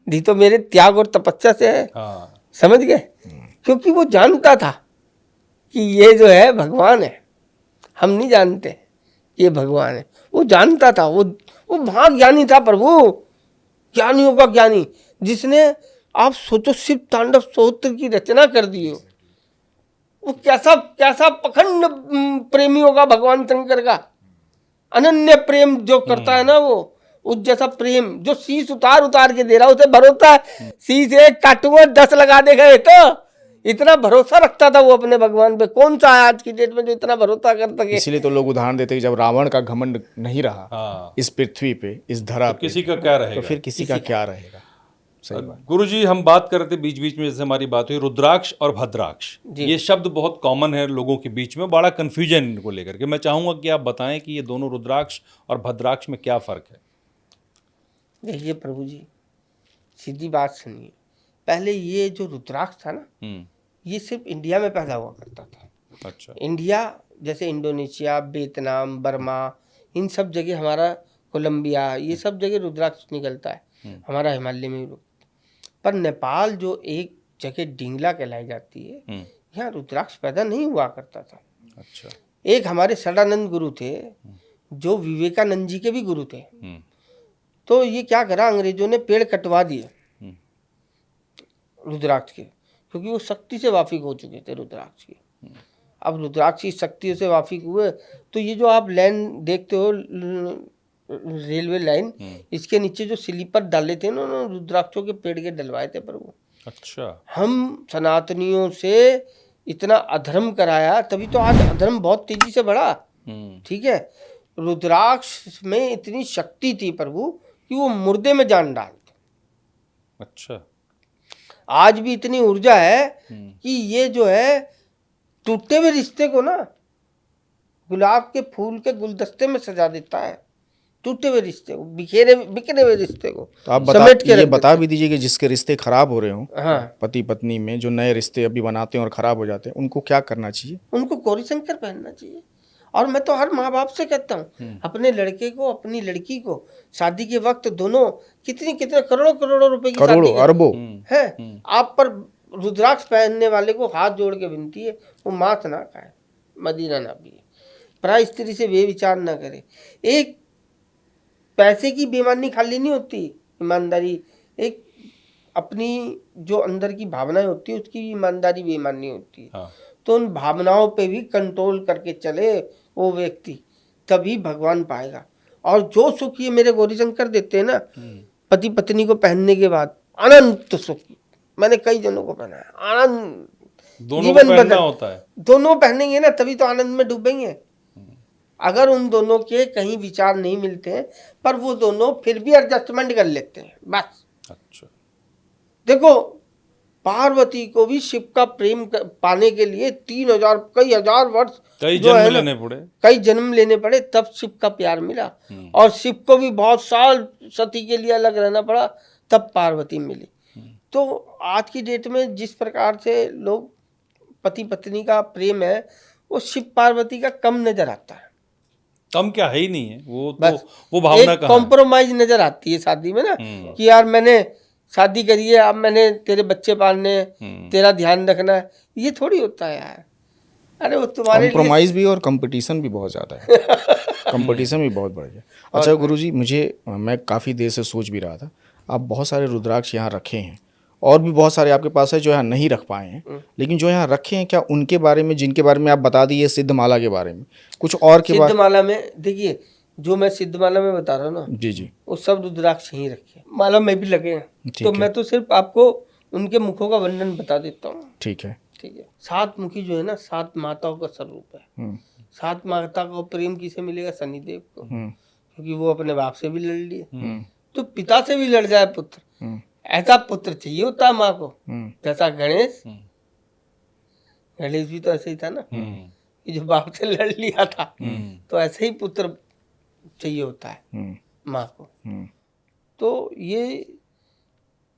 दी, तो मेरे त्याग और तपस्या से है। समझ गए? क्योंकि वो जानता था कि ये जो है भगवान है, हम नहीं जानते ये भगवान है। वो जानता था, वो महाज्ञानी था प्रभु, ज्ञानियों का ज्ञानी, जिसने आप सोचो शिव तांडव स्तोत्र की रचना कर दी हो। वो कैसा कैसा पखंड प्रेमी होगा भगवान शंकर का। अनन्य प्रेम जो करता है ना, वो उस जैसा प्रेम जो शीश उतार उतार के दे रहा, उसे भरोसा है शीश एक काटूंगा 10 लगा देगा। तो इतना भरोसा रखता था वो अपने भगवान पे। कौन सा है आज की डेट में जो इतना भरोसा कर सके? इसीलिए तो लोग उदाहरण देते हैं कि जब रावण का घमंड नहीं रहा इस पृथ्वी पे, इस धरा पे, किसी का क्या रहेगा, तो फिर किसी का क्या रहेगा। सही बात। गुरुजी हम बात कर रहे थे बीच बीच में, जैसे हमारी बात हुई रुद्राक्ष और भद्राक्ष, ये शब्द बहुत कॉमन है लोगों के बीच में, बड़ा कंफ्यूजन इनको लेकर के। मैं चाहूंगा कि आप बताएं कि ये दोनों रुद्राक्ष और भद्राक्ष में क्या फर्क है। देखिए प्रभु जी, सीधी बात सुनिए। पहले ये जो रुद्राक्ष था ना, ये सिर्फ इंडिया में पैदा हुआ करता था। अच्छा। इंडिया जैसे इंडोनेशिया, वियतनाम, बर्मा, इन सब जगह, हमारा कोलंबिया, ये सब जगह रुद्राक्ष निकलता है। हमारा हिमालय में भी। पर नेपाल जो एक जगह डिंगला कहलाई जाती है, यहाँ रुद्राक्ष पैदा नहीं हुआ करता था। अच्छा। एक हमारे सदानंद गुरु थे जो विवेकानंद जी के भी गुरु थे। तो ये क्या करा, अंग्रेजों ने पेड़ कटवा दिए रुद्राक्ष के, क्योंकि वो शक्ति से वाकिफ हो चुके थे रुद्राक्ष के। अब रुद्राक्ष की शक्तियों से वाकिफ हुए तो ये जो आप लाइन देखते हो रेलवे लाइन, इसके नीचे जो स्लीपर डाले थे ना, उन्होंने रुद्राक्षों के पेड़ के डलवाए थे प्रभु। अच्छा। हम सनातनियों से इतना अधर्म कराया, तभी तो आज अधर्म बहुत तेजी से बढ़ा। ठीक है, रुद्राक्ष में इतनी शक्ति थी प्रभु कि वो मुर्दे में जान डालते। अच्छा। आज भी इतनी ऊर्जा है कि ये जो है टूटे हुए रिश्ते को ना गुलाब के फूल के गुलदस्ते में सजा देता है, टूटे हुए रिश्ते को, बिखरे हुए रिश्ते को। तो आप ये बता भी दीजिए कि जिसके रिश्ते खराब हो रहे हों, हाँ, पति पत्नी में जो नए रिश्ते अभी बनाते हैं और खराब हो जाते हैं, उनको क्या करना चाहिए? उनको गौरी शंकर पहनना चाहिए। और मैं तो हर माँ बाप से कहता हूँ, अपने लड़के को अपनी लड़की को शादी के वक्त दोनों कितने करोड़ों रुपए की शादी अरबों है, आप पर रुद्राक्ष पहनने वाले को हाथ जोड़ के विनती है, वो मांस ना खाए, मदिरा ना पिए, पराई स्त्री से बेविचार ना करे। एक पैसे की बेईमानी खाली नहीं होती, ईमानदारी, एक अपनी जो अंदर की भावनाएं होती है उसकी भी ईमानदारी बेईमानी होती है। हाँ। तो उन भावनाओं पे भी कंट्रोल करके चले वो व्यक्ति, तभी भगवान पाएगा। और जो सुख ये मेरे गौरीशंकर देते हैं ना, पति पत्नी को पहनने के बाद अनंत सुख, मैंने कई जनों को पहना है, आनंद, दोनों को पहनना होता है। दोनों पहनेंगे ना तभी तो आनंद में डूबेंगे। अगर उन दोनों के कहीं विचार नहीं मिलते हैं, पर वो दोनों फिर भी एडजस्टमेंट कर लेते हैं बस। अच्छा। देखो, पार्वती को भी शिव का प्रेम पाने के लिए कई हजार वर्ष, कई जन्म लेने पड़े, कई जन्म लेने पड़े, तब शिव का प्यार मिला। और शिव को भी बहुत साल सती के लिए अलग रहना पड़ा, तब पार्वती मिली। तो आज की डेट में जिस प्रकार से लोग पति पत्नी का प्रेम है, वो शिव पार्वती का कम नजर आता है। कम क्या है ही नहीं है, वो बस तो वो भावना एक का कॉम्प्रोमाइज नजर आती है शादी में ना, कि यार मैंने शादी करी है, अब मैंने तेरे बच्चे पालने हैं, तेरा ध्यान रखना है, ये थोड़ी होता है यार। अरे वो तुम्हारे कॉम्प्रोमाइज भी और कंपटीशन भी बहुत ज़्यादा है। कंपटीशन भी बहुत बढ़ गया। अच्छा गुरुजी, मैं काफ़ी देर से सोच भी रहा था, आप बहुत सारे रुद्राक्ष यहाँ रखे हैं और भी बहुत सारे आपके पास है जो यहाँ नहीं रख पाए हैं, लेकिन जो यहाँ रखे हैं, क्या उनके बारे में, जिनके बारे में आप बता दिए, सिद्धमाला के बारे में कुछ और के बारे? सिद्धमाला में देखिए, जो मैं सिद्धमाला में बता रहा हूँ ना, जी, वो सब रुद्राक्ष ही रखे, माला में भी लगे हैं। तो मैं तो सिर्फ आपको उनके मुखों का वर्णन बता देता हूँ। ठीक है। सात मुखी जो है ना, सात माताओं का स्वरूप है। सात माता को प्रेम किसे मिलेगा? शनिदेव को, क्योंकि वो अपने बाप से भी लड़ लिए, तो पिता से भी लड़ जाए पुत्र, ऐसा पुत्र चाहिए होता है माँ को। जैसा गणेश भी तो ऐसे ही था ना, कि जो बाप से लड़ लिया था, तो ऐसे ही पुत्र चाहिए होता है माँ को। तो ये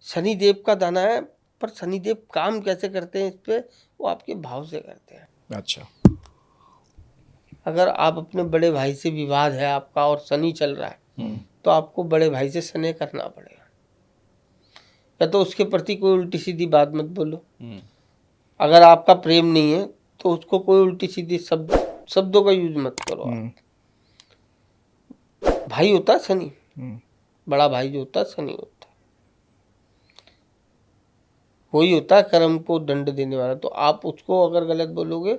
शनिदेव का दाना है, पर शनिदेव काम कैसे करते हैं इस पे, वो आपके भाव से करते हैं। अच्छा, अगर आप अपने बड़े भाई से विवाद है आपका और शनि चल रहा है, तो आपको बड़े भाई से स्नेह करना पड़ेगा, या तो उसके प्रति कोई उल्टी सीधी बात मत बोलो। अगर आपका प्रेम नहीं है तो उसको कोई उल्टी सीधी शब्दों का यूज मत करो। भाई होता है शनि, बड़ा भाई जो होता है शनि होता है, वही होता है कर्म को दंड देने वाला। तो आप उसको अगर गलत बोलोगे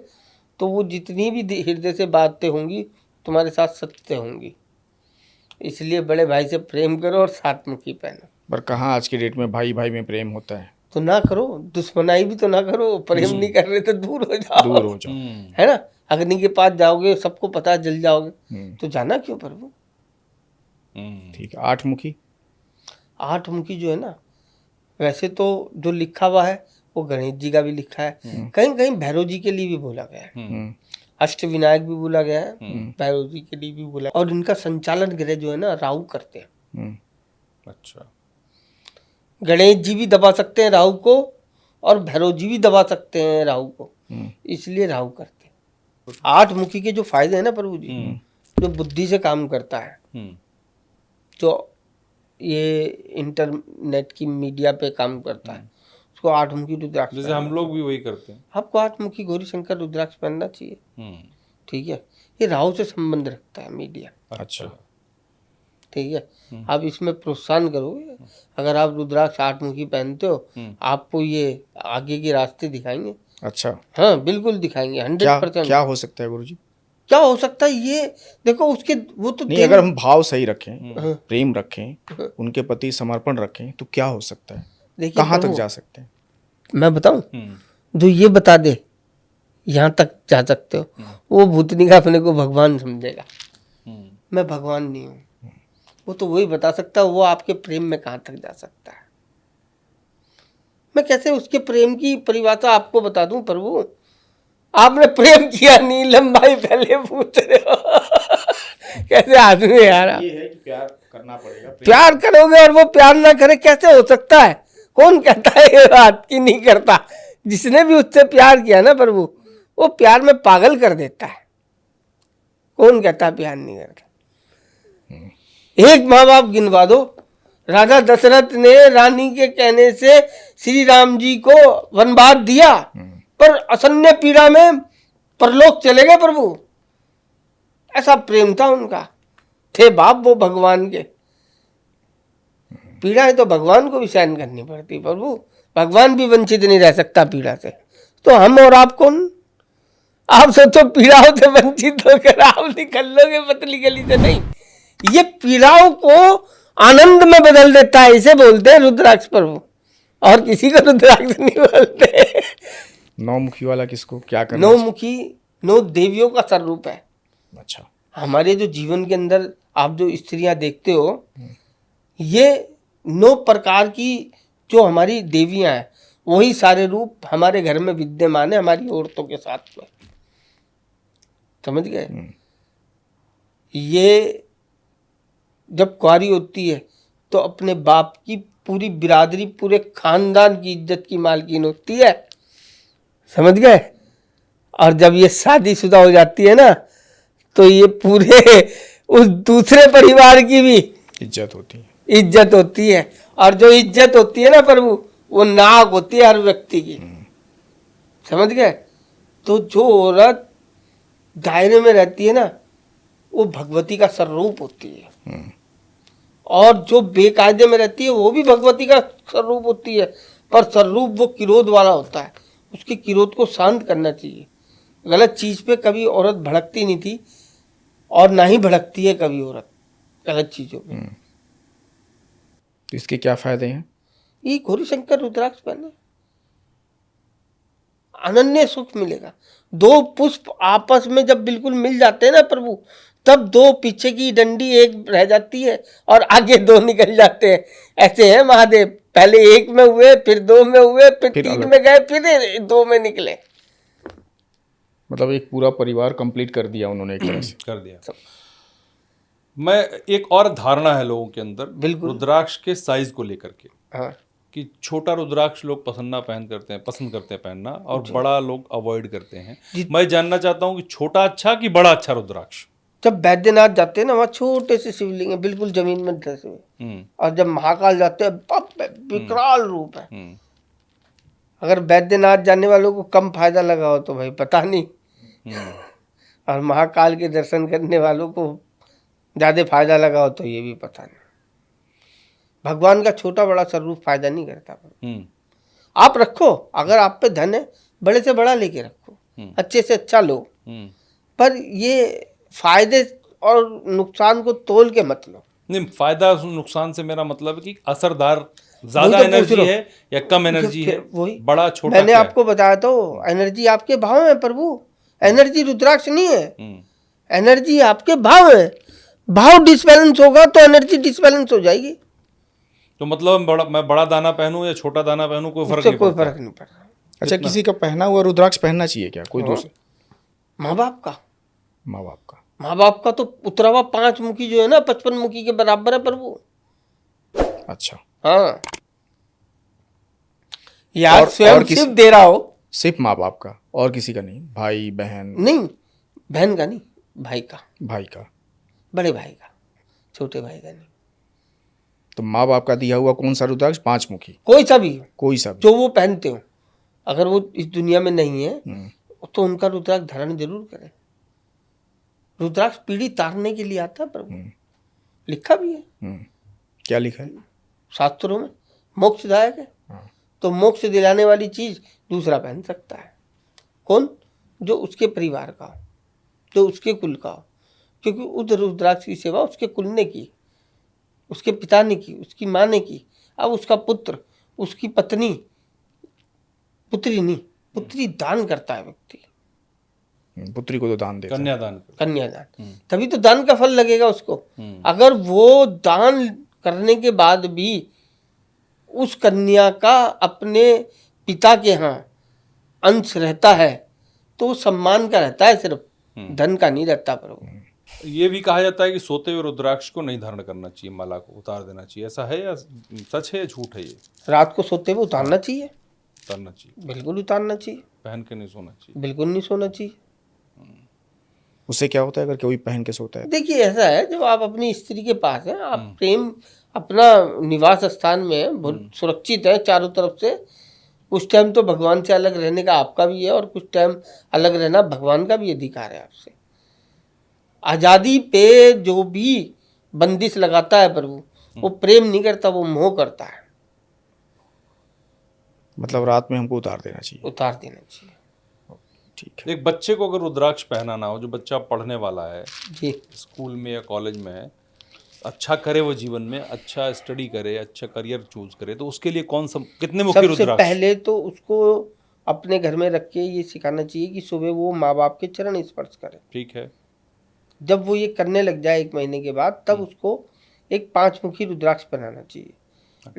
तो वो जितनी भी हृदय से बातें होंगी तुम्हारे साथ सत्य होंगी। इसलिए बड़े भाई से प्रेम करो और सातमुखी पहनो। पर कहाँ आज की डेट में भाई भाई में प्रेम होता है? तो ना करो, दुश्मनाई भी तो ना करो। प्रेम नहीं कर रहे तो दूर हो जाओ, है ना। अग्नि के पास जाओगे, सबको पता, जल जाओगे, तो जाना क्यों प्रभु? ठीक है। आठ मुखी जो है ना, वैसे तो जो लिखा हुआ है वो गणेश जी का भी लिखा है, कहीं कहीं भैरव जी के लिए भी बोला गया है, अष्ट विनायक भी बोला गया है, भैरव जी के लिए भी बोला। और इनका संचालन ग्रह जो है ना राहु करते हैं। अच्छा, गणेश जी भी दबा सकते हैं राहु को, और भैरव जी भी दबा सकते हैं राहु को, इसलिए राहु करते हैं। आठ मुखी के जो फायदे हैं ना प्रभु जी, जो बुद्धि से काम करता है, जो ये इंटरनेट की मीडिया पे काम करता है, उसको आठ मुखी रुद्राक्ष, जैसे हम लोग भी वही करते हैं, आपको आठ मुखी गौरी शंकर रुद्राक्ष पहनना चाहिए। ठीक है, ये राहु से संबंध रखता है मीडिया। अच्छा, ठीक है, आप इसमें प्रोत्साहन करोगे। अगर आप रुद्राक्ष आठ मुखी पहनते हो, आपको ये आगे के रास्ते दिखाएंगे। अच्छा, हाँ बिल्कुल दिखाएंगे, क्या 100%। क्या हो सकता है गुरुजी? क्या हो सकता है ये, देखो उसके वो तो नहीं, अगर हम भाव सही रखें, हाँ। प्रेम रखें, उनके प्रति समर्पण रखें, तो क्या हो सकता है? देखिए कहाँ तक प्रभु, जा सकते हैं? मैं बताऊं, हम्म, जो ये बता दे यहाँ तक जा सकते हो, वो भूतनी का अपने को भगवान समझेगा। हम्म, मैं भगवान नहीं हूँ, वो तो वही बता सकता है वो आपके प्रेम में कहाँ तक जा सकता है। मैं कैसे उसके प्रेम की परिभाषा आपको बता दूं प्रभु? आपने प्रेम किया नीलम भाई, पहले पूछ रहे हो कैसे आदमी है यार आप? ये है कि प्यार करना पड़ेगा, प्यार करोगे और वो प्यार ना करे, कैसे हो सकता है? कौन कहता है ये बात कि नहीं करता? जिसने भी उससे प्यार किया ना प्रभु, वो प्यार में पागल कर देता है। कौन कहता है प्यार नहीं करता? एक माँ बाप गिनवा दो। राजा दशरथ ने रानी के कहने से श्री राम जी को वनवास दिया, पर असन्य पीड़ा में परलोक चले गए प्रभु। ऐसा प्रेम था उनका, थे बाप वो भगवान के। पीड़ा है तो भगवान को भी सहन करनी पड़ती प्रभु, भगवान भी वंचित नहीं रह सकता पीड़ा से। तो हम और आप कौन? आपसे तो पीड़ाओं से वंचित होकर आप निकल लोगे पतली गली से, नहीं। ये पीड़ाओं को आनंद में बदल देता है, इसे बोलते हैं रुद्राक्ष प्रभु, और किसी को रुद्राक्ष नहीं बोलते। नौ मुखी वाला किसको क्या करना नौ चाहिए? मुखी 9 देवियों का स्वरूप है। अच्छा, हमारे जो जीवन के अंदर आप जो स्त्रियां देखते हो, ये 9 प्रकार की जो हमारी देवियां हैं, वही सारे रूप हमारे घर में विद्यमान है हमारी औरतों के साथ में। समझ गए? ये जब कुंवारी होती है तो अपने बाप की पूरी बिरादरी, पूरे खानदान की इज्जत की मालकिन होती है। समझ गए? और जब ये शादीशुदा हो जाती है ना, तो ये पूरे उस दूसरे परिवार की भी इज्जत होती है। इज्जत होती है। और जो इज्जत होती है ना प्रभु, वो नाक होती है हर व्यक्ति की। समझ गए? तो जो औरत दायरे में रहती है ना, वो भगवती का स्वरूप होती है। और जो बेकायदे में रहती है वो भी भगवती का स्वरूप होती है, पर स्वरूप वो किरोध वाला होता है। उसके किरोध को शांत करना चाहिए। गलत चीज पे कभी औरत भड़कती नहीं थी, और ना ही भड़कती है कभी औरत गलत चीजों पे। तो इसके क्या फायदे हैं? ये गौरी शंकर रुद्राक्ष पहने, अनन्य सुख मिलेगा। 2 पुष्प आपस में जब बिल्कुल मिल जाते हैं ना प्रभु, तब 2 पीछे की डंडी एक रह जाती है और आगे 2 निकल जाते हैं। ऐसे हैं महादेव, पहले 1 में हुए, फिर 2 में हुए, फिर 3 में गए, फिर 2 में निकले। मतलब एक पूरा परिवार कंप्लीट कर दिया उन्होंने एक तरह से। कर दिया। मैं एक और धारणा है लोगों के अंदर बिल्कुल। रुद्राक्ष के साइज को लेकर के, हाँ, कि छोटा रुद्राक्ष लोग पसंद करते हैं पहनना, और बड़ा लोग अवॉइड करते हैं। मैं जानना चाहता हूं कि छोटा अच्छा कि बड़ा अच्छा रुद्राक्ष? जब बैद्यनाथ जाते हैं ना, वहाँ छोटे से शिवलिंग है बिल्कुल जमीन में धसे हुए। और जब महाकाल जाते हैं, बाप रे, विकराल रूप है। अगर बैद्यनाथ जाने वालों को कम फायदा लगा हो तो भाई पता नहीं, और महाकाल के दर्शन करने वालों को ज्यादा फायदा लगा हो तो ये भी पता नहीं। भगवान का छोटा बड़ा स्वरूप फायदा नहीं करता। आप रखो, अगर आप पे धन है, बड़े से बड़ा लेके रखो, अच्छे से अच्छा लो, पर ये फायदे और नुकसान को तोल के मत लो। नहीं, फायदा नुकसान से मेरा मतलब है कि असरदार ज्यादा वही तो पूछ एनर्जी लो। है या कम एनर्जी है, वही बड़ा छोटा मैंने क्या है? आपको बताया तो, एनर्जी आपके भाव में प्रभु। एनर्जी रुद्राक्ष नहीं है, एनर्जी आपके भाव है। भाव डिसबैलेंस होगा तो एनर्जी डिसबैलेंस हो जाएगी। तो मतलब मैं बड़ा दाना पहनूं या छोटा दाना पहनूं, कोई फर्क उससे नहीं कोई पड़ता? फर्क नहीं पड़ रहा। अच्छा, किसी का पहना हुआ रुद्राक्ष पहनना चाहिए क्या? कोई दूसरा? माँ बाप का, माँ बाप का। माँ बाप का तो उतरा हुआ 5 मुखी जो है ना, 55 मुखी के बराबर है प्रभु। अच्छा, हाँ यार, और स्वयं किसी- शिव दे रहा हो। सिर्फ माँ बाप का, और किसी का नहीं? भाई बहन? नहीं, बहन का नहीं, भाई का, भाई का। बड़े भाई का, छोटे भाई का नहीं। तो माँ बाप का दिया हुआ कौन सा रुद्राक्ष? 5 मुखी, कोई सा भी हो, कोई सा भी। जो वो पहनते हो। अगर वो इस दुनिया में नहीं है तो उनका रुद्राक्ष धारण जरूर करें। रुद्राक्ष पीढ़ी तारने के लिए आता है प्रभु, लिखा भी है क्या लिखा है? शास्त्रों में, मोक्षदायक है। तो मोक्ष दिलाने वाली चीज दूसरा पहन सकता है। कौन? जो उसके परिवार का हो, जो उसके कुल का हो, क्योंकि उस रुद्राक्ष की सेवा उसके कुल ने की, उसके पिता ने की, उसकी माँ ने की। अब उसका पुत्र, उसकी पत्नी, पुत्री नहीं, पुत्री दान करता है व्यक्ति, पुत्री को तो दान देता है। कन्यादान कर। कन्यादान, तभी तो दान का फल लगेगा उसको। अगर वो दान करने के बाद भी उस कन्या का अपने पिता के यहाँ अंश रहता है तो वो सम्मान का रहता है, सिर्फ धन का नहीं रहता। प्रभु ये भी कहा जाता है कि सोते हुए रुद्राक्ष को नहीं धारण करना चाहिए, माला को उतार देना चाहिए, ऐसा है या सच है या झूठ है? ये रात को सोते हुए उतारना चाहिए, उतारना चाहिए, बिल्कुल उतारना चाहिए, पहन के नहीं सोना चाहिए। बिल्कुल नहीं सोना चाहिए। उससे क्या होता है अगर कोई पहन के सोता है? देखिए ऐसा है, जब आप अपनी स्त्री के पास हैं, आप प्रेम अपना निवास स्थान में है, बहुत सुरक्षित है चारों तरफ से, कुछ टाइम तो भगवान से अलग रहने का आपका भी है और कुछ टाइम अलग रहना भगवान का भी अधिकार है आपसे। आज़ादी पे जो भी बंदिश लगाता है प्रभु, वो प्रेम नहीं करता, वो मोह करता है। मतलब रात में हमको उतार देना चाहिए। उतार देना चाहिए। ठीक है। एक बच्चे को अगर रुद्राक्ष पहनाना हो, जो बच्चा पढ़ने वाला है, जी, स्कूल में या कॉलेज में है, अच्छा करे वो जीवन में, अच्छा स्टडी करे, अच्छा करियर चूज करे, तो उसके लिए कौन सा, कितने मुखी सबसे रुद्राक्ष? पहले तो उसको अपने घर में रख के ये सिखाना चाहिए कि सुबह वो माँ बाप के चरण स्पर्श करे। ठीक है। जब वो ये करने लग जाए 1 महीने के बाद, तब उसको एक 5 मुखी रुद्राक्ष पहनाना चाहिए।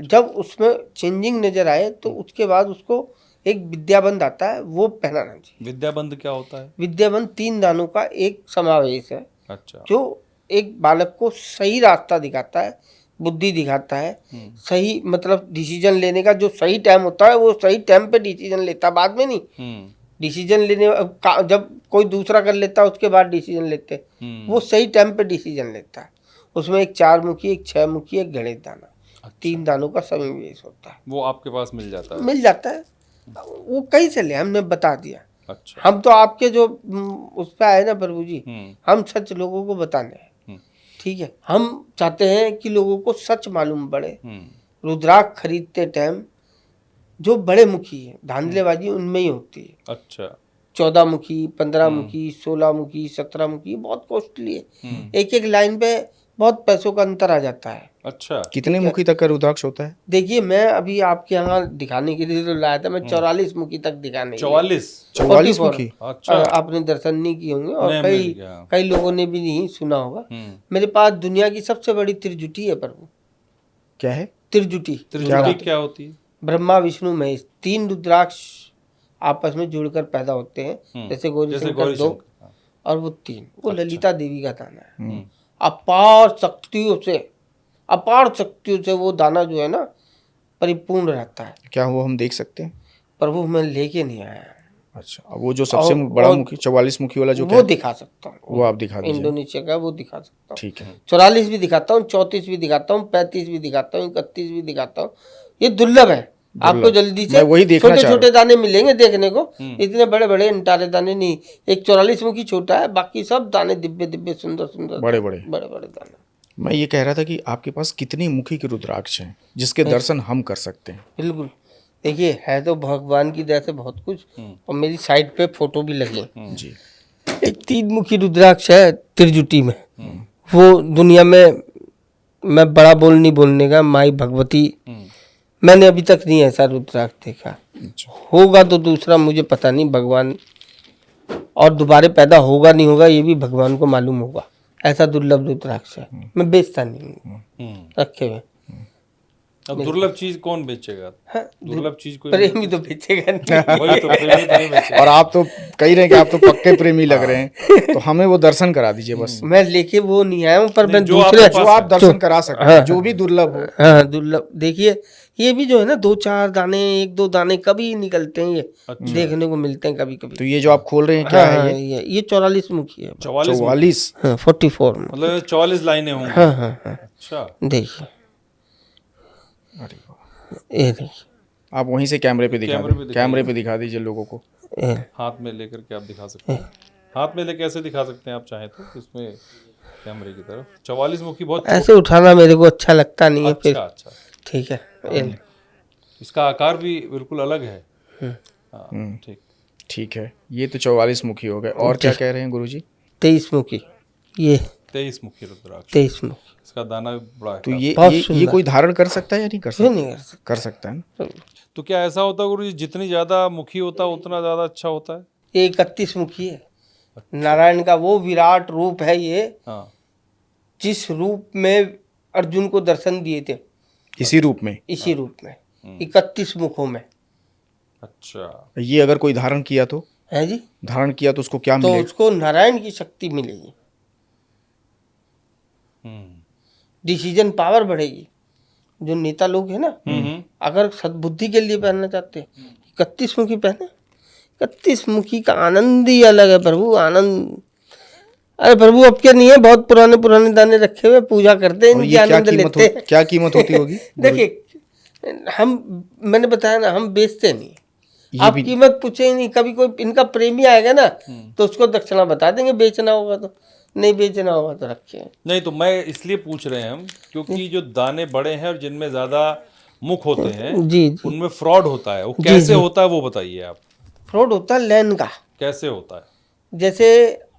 जब उसमें चेंजिंग नजर आए तो उसके बाद उसको एक विद्याबंध आता है, वो पहनाना चाहिए। विद्याबंध क्या होता है? विद्याबंध 3 दानों का एक समावेश है, अच्छा। जो एक बालक को सही रास्ता दिखाता है, बुद्धि दिखाता है, सही मतलब डिसीजन लेने का जो सही टाइम होता है वो सही टाइम पे डिसीजन लेता है, बाद में नहीं। डिसीजन लेने जब कोई दूसरा कर लेता है उसके बाद डिसीजन लेते, वो सही टाइम पे डिसीजन लेता है। उसमें एक 4 मुखी, एक 6 मुखी, एक गणेश दाना, 3 दानों का समावेश होता है। वो आपके पास मिल जाता है? मिल जाता है, वो कहीं से ले, हमने बता दिया। अच्छा। हम तो आपके जो उस पर आए ना प्रभु जी, हम सच लोगों को बताने हैं। ठीक है, हम चाहते हैं कि लोगों को सच मालूम पड़े। रुद्राक्ष खरीदते टाइम जो बड़े मुखी है, धांधलेबाजी उनमें ही होती है। अच्छा। 14 मुखी, 15 मुखी, 16 मुखी, 17 मुखी बहुत कॉस्टली है। एक एक लाइन पे बहुत पैसों का अंतर आ जाता है। अच्छा। कितने मुखी तक का रुद्राक्ष होता है? देखिए, मैं अभी आपके यहाँ दिखाने के लिए तो लाया था, मैं 44 मुखी तक दिखाने के लिए। 44 मुखी? अच्छा। आपने दर्शन नहीं किए होंगे और नहीं, मिल गया। कई लोगों ने भी नहीं सुना होगा। मेरे पास दुनिया की सबसे बड़ी त्रिजुटी है प्रभु। क्या है त्रिजुटी? त्रिजुटी क्या होती है? ब्रह्मा विष्णु महेश 3 रुद्राक्ष आपस में जुड़कर पैदा होते हैं, जैसे गौरी शंकर 2 और वो 3, वो ललिता देवी का दाना है। अपार शक्तियों से वो दाना जो है ना परिपूर्ण रहता है। क्या वो हम देख सकते हैं? प्रभु मैं लेके नहीं आया। अच्छा, अब वो जो सबसे बड़ा मुखी 44 मुखी वाला जो वो दिखा सकता हूँ, वो आप दिखा दीजिए। इंडोनेशिया का वो दिखा सकता हूँ। ठीक है। 44 भी दिखाता हूँ, 34 भी दिखाता हूँ, 35 भी दिखाता हूँ, 31 भी दिखाता हूँ। ये दुर्लभ है, आपको जल्दी से छोटे छोटे दाने मिलेंगे देखने को, इतने बड़े बड़े अंटारे दाने नहीं। एक 44 मुखी छोटा है, बाकी सब दाने दिव्य दिव्य सुंदर सुंदर बड़े बड़े दाने। मैं ये कह रहा था कि आपके पास कितनी मुखी के रुद्राक्ष हैं जिसके दर्शन हम कर सकते हैं? बिल्कुल, देखिए है तो भगवान की दया से बहुत कुछ, और मेरी साइड पे फोटो भी लगी है जी। एक 3 मुखी रुद्राक्ष है त्रिजुटी में। वो दुनिया में, मैं बड़ा बोल नहीं बोलने का, माई भगवती, मैंने अभी तक नहीं ऐसा रुद्राक्ष देखा। होगा तो दूसरा मुझे पता नहीं, भगवान, और दोबारा पैदा होगा नहीं होगा ये भी भगवान को मालूम होगा। ऐसा दुर्लभ रुद्राक्ष है, मैं बेचता नहीं हूँ, रखे हुए। अब दुर्लभ चीज कौन बेचेगा? दुर्लभ चीज कोई प्रेमी तो बेचेगा नहीं। वही तो, प्रेमी तो नहीं बेचेगा। और आप तो कह रहे हैं कि आप तो पक्के प्रेमी लग रहे हैं, तो हमें वो दर्शन करा दीजिए बस। मैं लेके वो नहीं आया हूँ, पर मैं जो दूसरे आपके जो आप दर्शन करा सकते हैं, जो भी दुर्लभ हो। हाँ दुर्लभ, देखिए ये भी जो है ना 2-4 दाने, 1-2 दाने कभी निकलते हैं, ये देखने को मिलते हैं कभी कभी। तो ये जो आप खोल रहे हैं क्या है ये 44 मुखी है। 44? 44 मतलब 44 लाइनें होंगी। हाँ। अच्छा, देखिए ये देखिए, आप वहीं से कैमरे पे दिखा दीजिए लोगों को। हाथ में लेकर के आप दिखा सकते हैं। हाथ में लेकर कैसे दिखा सकते हैं आप चाहें तो, इसमें कैमरे की तरफ। 44 मुखी बहुत ऐसे उठाना मेरे को अच्छा लगता नहीं है। फिर अच्छा, ठीक है, इसका आकार भी बिल्कुल अलग है। हाँ, ठीक। ठीक है, ये तो 44 मुखी हो गए। और क्या कह रहे हैं गुरुजी? 23 मुखी, ये 23 मुखी रुद्राक्ष, 23 मुखी। इसका दाना भी बड़ा है। तो बहुत ये सुंदर। कोई धारण कर सकता है या नहीं कर क्यों सकता? नहीं कर सकते? कर सकता है ना। तो क्या ऐसा होता है गुरु जी, जितनी ज्यादा मुखी होता है उतना ज्यादा अच्छा होता है? ये 31 मुखी है। नारायण का वो विराट रूप है ये, हाँ, जिस रूप में अर्जुन को दर्शन दिए थे, इसी रूप में। इसी रूप में 31 मुखों में अच्छा। ये अगर कोई धारण किया तो, है जी, धारण किया तो उसको क्या तो मिलेगा? उसको नारायण की शक्ति मिलेगी, हम्म डिसीजन पावर बढ़ेगी। जो नेता लोग हैं ना, अगर सद्बुद्धि के लिए पहनना चाहते हैं 31 मुखी पहने। 31 मुखी का आनंद ही अलग है प्रभु, आनंद। अरे प्रभु अब क्या नहीं है, बहुत पुराने पुराने दाने रखे हुए, पूजा करते हैं, और इनकी ये क्या आनंद कीमत लेते हैं। क्या कीमत होती होगी? देखिए मैंने बताया ना, हम बेचते नहीं। ये आप भी कीमत पूछे ही नहीं। कभी कोई इनका प्रेमी आएगा ना, तो उसको दक्षिणा बता देंगे, बेचना होगा तो, नहीं बेचना होगा तो रखे। नहीं, तो मैं इसलिए पूछ रहे हैं हम, क्योंकि जो दाने बड़े हैं और जिनमें ज्यादा मुख होते हैं जी जी, उनमें फ्रॉड होता है। वो जी, कैसे जी। होता है वो बताइए आप, फ्रॉड होता है लेन का। कैसे होता है? जैसे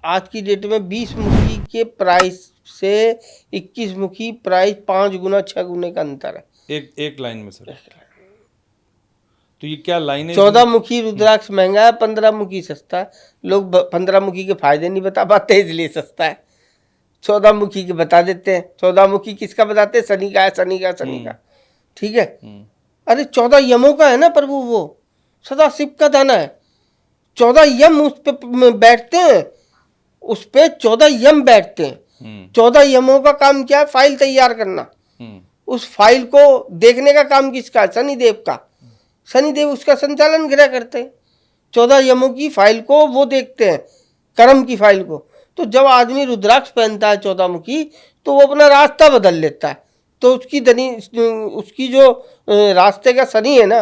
आज की डेट में 20 मुखी के प्राइस से 21 मुखी प्राइस 5 गुना 6 गुने का अंतर है। एक लाइन में सर, तो ये क्या लाइन है? 14 मुखी रुद्राक्ष महंगा है, 15 मुखी सस्ता है। लोग 15 मुखी के फायदे नहीं बता पाते, इसलिए सस्ता है। 14 मुखी के बता देते हैं। 14 मुखी किसका बताते हैं? शनि का है, शनि का, शनि का। ठीक है। अरे 14 यमों का है ना प्रभु, वो सदा शिव का दाना है। 14 यम उस पे बैठते हैं, उस पे 14 यम बैठते हैं। 14 यमों का काम क्या है? फाइल तैयार करना। उस फाइल को देखने का काम किसका है? शनिदेव का। शनिदेव उसका संचालन ग्रह करते हैं। 14 यमों की फाइल को वो देखते हैं, कर्म की फाइल को। तो जब आदमी रुद्राक्ष पहनता है 14 मुखी, तो वो अपना रास्ता बदल लेता है। तो उसकी जो रास्ते का शनि है ना,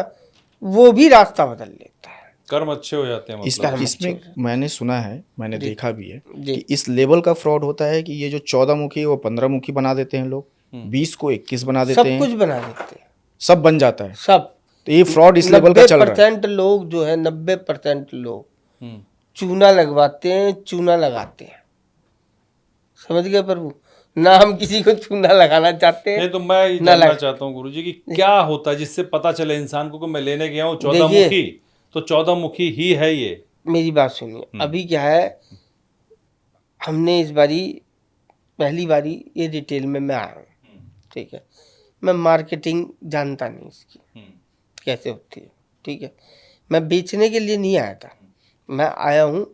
वो भी रास्ता बदल लेता है। कर्म अच्छे हो जाते हैं मतलब। इसमें मैंने सुना है, मैंने देखा भी है जी। कि इस लेवल का फ्रॉड होता है कि ये जो 14 मुखी है वो 15 मुखी बना देते हैं लोग, 20 को 21 बना देते सब हैं, कुछ बना देते हैं, सब बन जाता है। सब। तो ये फ्रॉड इस लेवल का चल रहा है। 90% लोग जो है, 90% लोग चूना लगवाते हैं, चूना लगाते हैं। समझ गए प्रभु? ना हम किसी को चूना लगाना चाहते हैं। नहीं, तो मैं ये जानना चाहता हूँ गुरुजी कि क्या होता है जिससे पता चले इंसान को कि मैं लेने गया हूँ 14 मुखी, तो 14 मुखी ही है ये। मेरी बात सुनिए, अभी क्या है, हमने इस बारी पहली बारी ये रिटेल में मैं आया हूँ। ठीक है। मैं मार्केटिंग जानता नहीं इसकी कैसे होती है। ठीक है। मैं बेचने के लिए नहीं आया था, मैं आया हूँ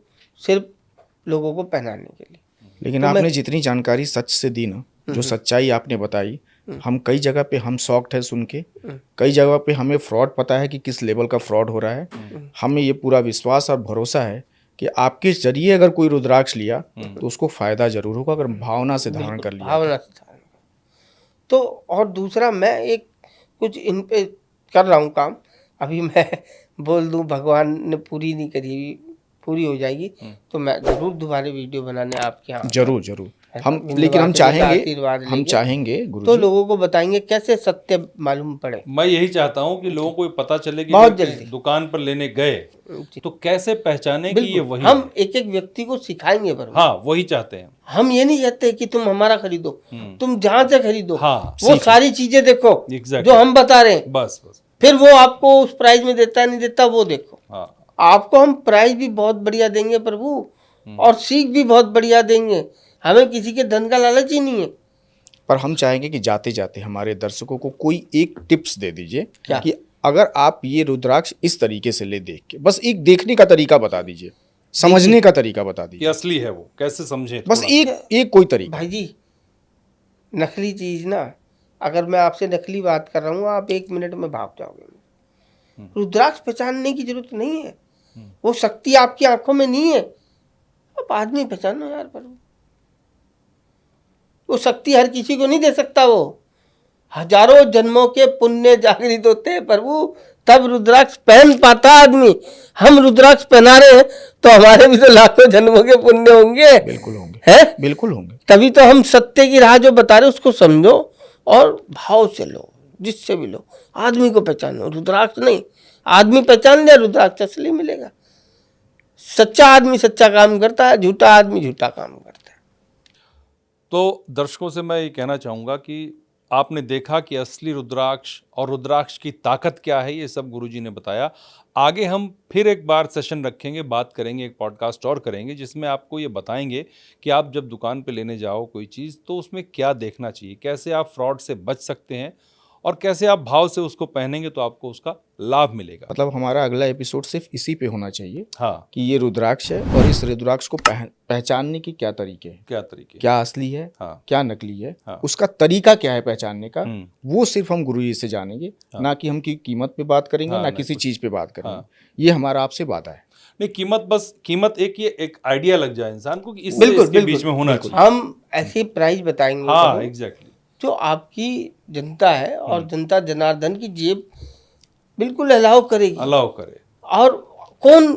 सिर्फ लोगों को पहनाने के लिए। लेकिन आपने जितनी जानकारी सच से दी ना, जो सच्चाई आपने बताई, हम कई जगह पे हम शॉक्ड है सुन के। कई जगह पे हमें फ्रॉड पता है कि किस लेवल का फ्रॉड हो रहा है। हमें ये पूरा विश्वास और भरोसा है कि आपके जरिए अगर कोई रुद्राक्ष लिया तो उसको फायदा जरूर होगा, अगर भावना से धारण कर लिया। भावना से धारण। तो और दूसरा, मैं एक कुछ इन पे कर रहा हूँ काम। अभी मैं बोल दूँ, भगवान ने पूरी नहीं करी, पूरी हो जाएगी तो मैं जरूर दोबारा वीडियो बनाने आपके यहाँ। जरूर जरूर लेकिन हम चाहेंगे गुरु तो लोगों को बताएंगे कैसे सत्य मालूम पड़े। मैं यही चाहता हूँ कि लोगों को पता चले कि बहुत जब जल्दी दुकान पर लेने गए तो कैसे पहचाने कि ये वही हम एक एक व्यक्ति को सिखाएंगे पर हाँ वही चाहते हैं। हम ये नहीं कहते कि तुम हमारा खरीदो, तुम जहाँ से खरीदो हाँ, वो सारी चीजें देखो Exactly. जो हम बता रहे हैं। बस फिर वो आपको उस प्राइस में देता है नहीं देता वो देखो। हाँ। आपको हम प्राइस भी बहुत बढ़िया देंगे प्रभु, और सीख भी बहुत बढ़िया देंगे। हमें किसी के धन का लालच ही नहीं है। पर हम चाहेंगे कि जाते जाते हमारे दर्शकों को कोई एक टिप्स दे दीजिए कि अगर आप ये रुद्राक्ष इस तरीके से ले, देख के बस एक देखने का तरीका बता दीजिए, समझने का तरीका बता दीजिए, ये असली है वो कैसे समझे, बस एक कोई तरीका। भाई जी, नकली चीज ना, अगर मैं आपसे नकली बात कर रहा हूँ आप 1 मिनट में भाग जाओगे। रुद्राक्ष पहचानने की जरूरत नहीं है, वो शक्ति आपकी आंखों में नहीं है। अब आदमी पहचानो यार प्रभु, वो शक्ति हर किसी को नहीं दे सकता। वो हजारों जन्मों के पुण्य जागृत होते हैं प्रभु, तब रुद्राक्ष पहन पाता आदमी। हम रुद्राक्ष पहना रहे हैं तो हमारे भी तो लाखों जन्मों के पुण्य होंगे। बिल्कुल होंगे, हैं? बिल्कुल होंगे। तभी तो हम सत्य की राह जो बता रहे उसको समझो और भाव से लो, जिससे भी लो। आदमी को पहचानो, रुद्राक्ष नहीं। आदमी पहचान लिया, रुद्राक्ष असली मिलेगा। सच्चा आदमी सच्चा काम करता है, झूठा आदमी झूठा काम करता है। तो दर्शकों से मैं ये कहना चाहूँगा कि आपने देखा कि असली रुद्राक्ष और रुद्राक्ष की ताकत क्या है, ये सब गुरुजी ने बताया। आगे हम फिर एक बार सेशन रखेंगे, बात करेंगे, एक पॉडकास्ट और करेंगे जिसमें आपको ये बताएंगे कि आप जब दुकान पे लेने जाओ कोई चीज़ तो उसमें क्या देखना चाहिए, कैसे आप फ्रॉड से बच सकते हैं और कैसे आप भाव से उसको पहनेंगे तो आपको उसका लाभ मिलेगा। मतलब हमारा अगला एपिसोड सिर्फ इसी पे होना चाहिए हाँ, कि ये रुद्राक्ष है और इस रुद्राक्ष को पहचानने के क्या तरीके हैं, क्या तरीके, क्या असली है, हाँ, क्या नकली है, हाँ। उसका तरीका क्या है पहचानने का, हम्म, वो सिर्फ हम गुरुजी से जानेंगे। ना कि हम की कीमत पे बात करेंगे, हाँ, ना नहीं, किसी कुछ- चीज पे बात करेंगे। हाँ। ये हमारा आपसे वादा है। नहीं कीमत, बस कीमत एक, ये एक आइडिया लग जाए इंसान को कि इससे बिल्कुल, इसके बीच बिल्कुल, में होना बिल्कुल। चाहिए। हम ऐसी प्राइस बताएंगे हाँ, करो, एग्जैक्टली। जो आपकी जनता है और जनता जनार्दन की जेब बिल्कुल अलाउ करेगी। अलाउ करे। और कौन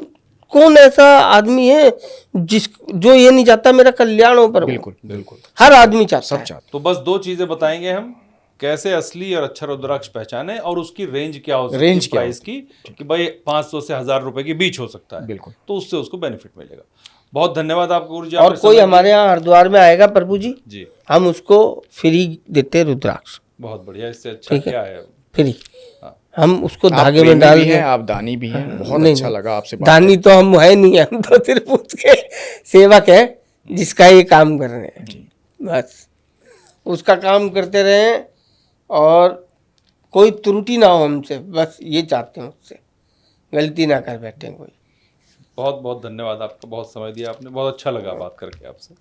कौन ऐसा आदमी है जो ये नहीं चाहता मेरा कल्याण हो, पर बिल्कुल बिल्कुल, हर आदमी चाहता सब है। चाहते तो बस 2 चीजें बताएंगे हम, कैसे असली और अच्छा रुद्राक्ष पहचाने और उसकी रेंज क्या हो सकती है, रेंज क्या प्राइस की, कि भाई 500 से 1000 रुपए के बीच हो सकता है। बिल्कुल। तो उससे उसको बेनिफिट मिलेगा। बहुत धन्यवाद आपको गुरुजी। और आपने कोई समय हमारे यहाँ हरिद्वार में आएगा प्रभु जी, जी, हम उसको फ्री देते हैं रुद्राक्ष, बहुत बढ़िया। इससे अच्छा ठीक है। क्या है। फ्री। हाँ। हम उसको आप धागे में प्रेमी डाल भी के, हैं, आप दानी भी हैं। बहुत नहीं, अच्छा नहीं। लगा आपसे बात दानी तो हम है नहीं, हम तो सिर्फ उसके सेवक है जिसका ये काम कर रहे हैं, बस उसका काम करते रहें और कोई त्रुटि ना हो हमसे, बस ये चाहते हैं, उससे गलती ना कर बैठे कोई। बहुत बहुत धन्यवाद आपका, बहुत समय दिया आपने, बहुत अच्छा लगा बात करके आपसे।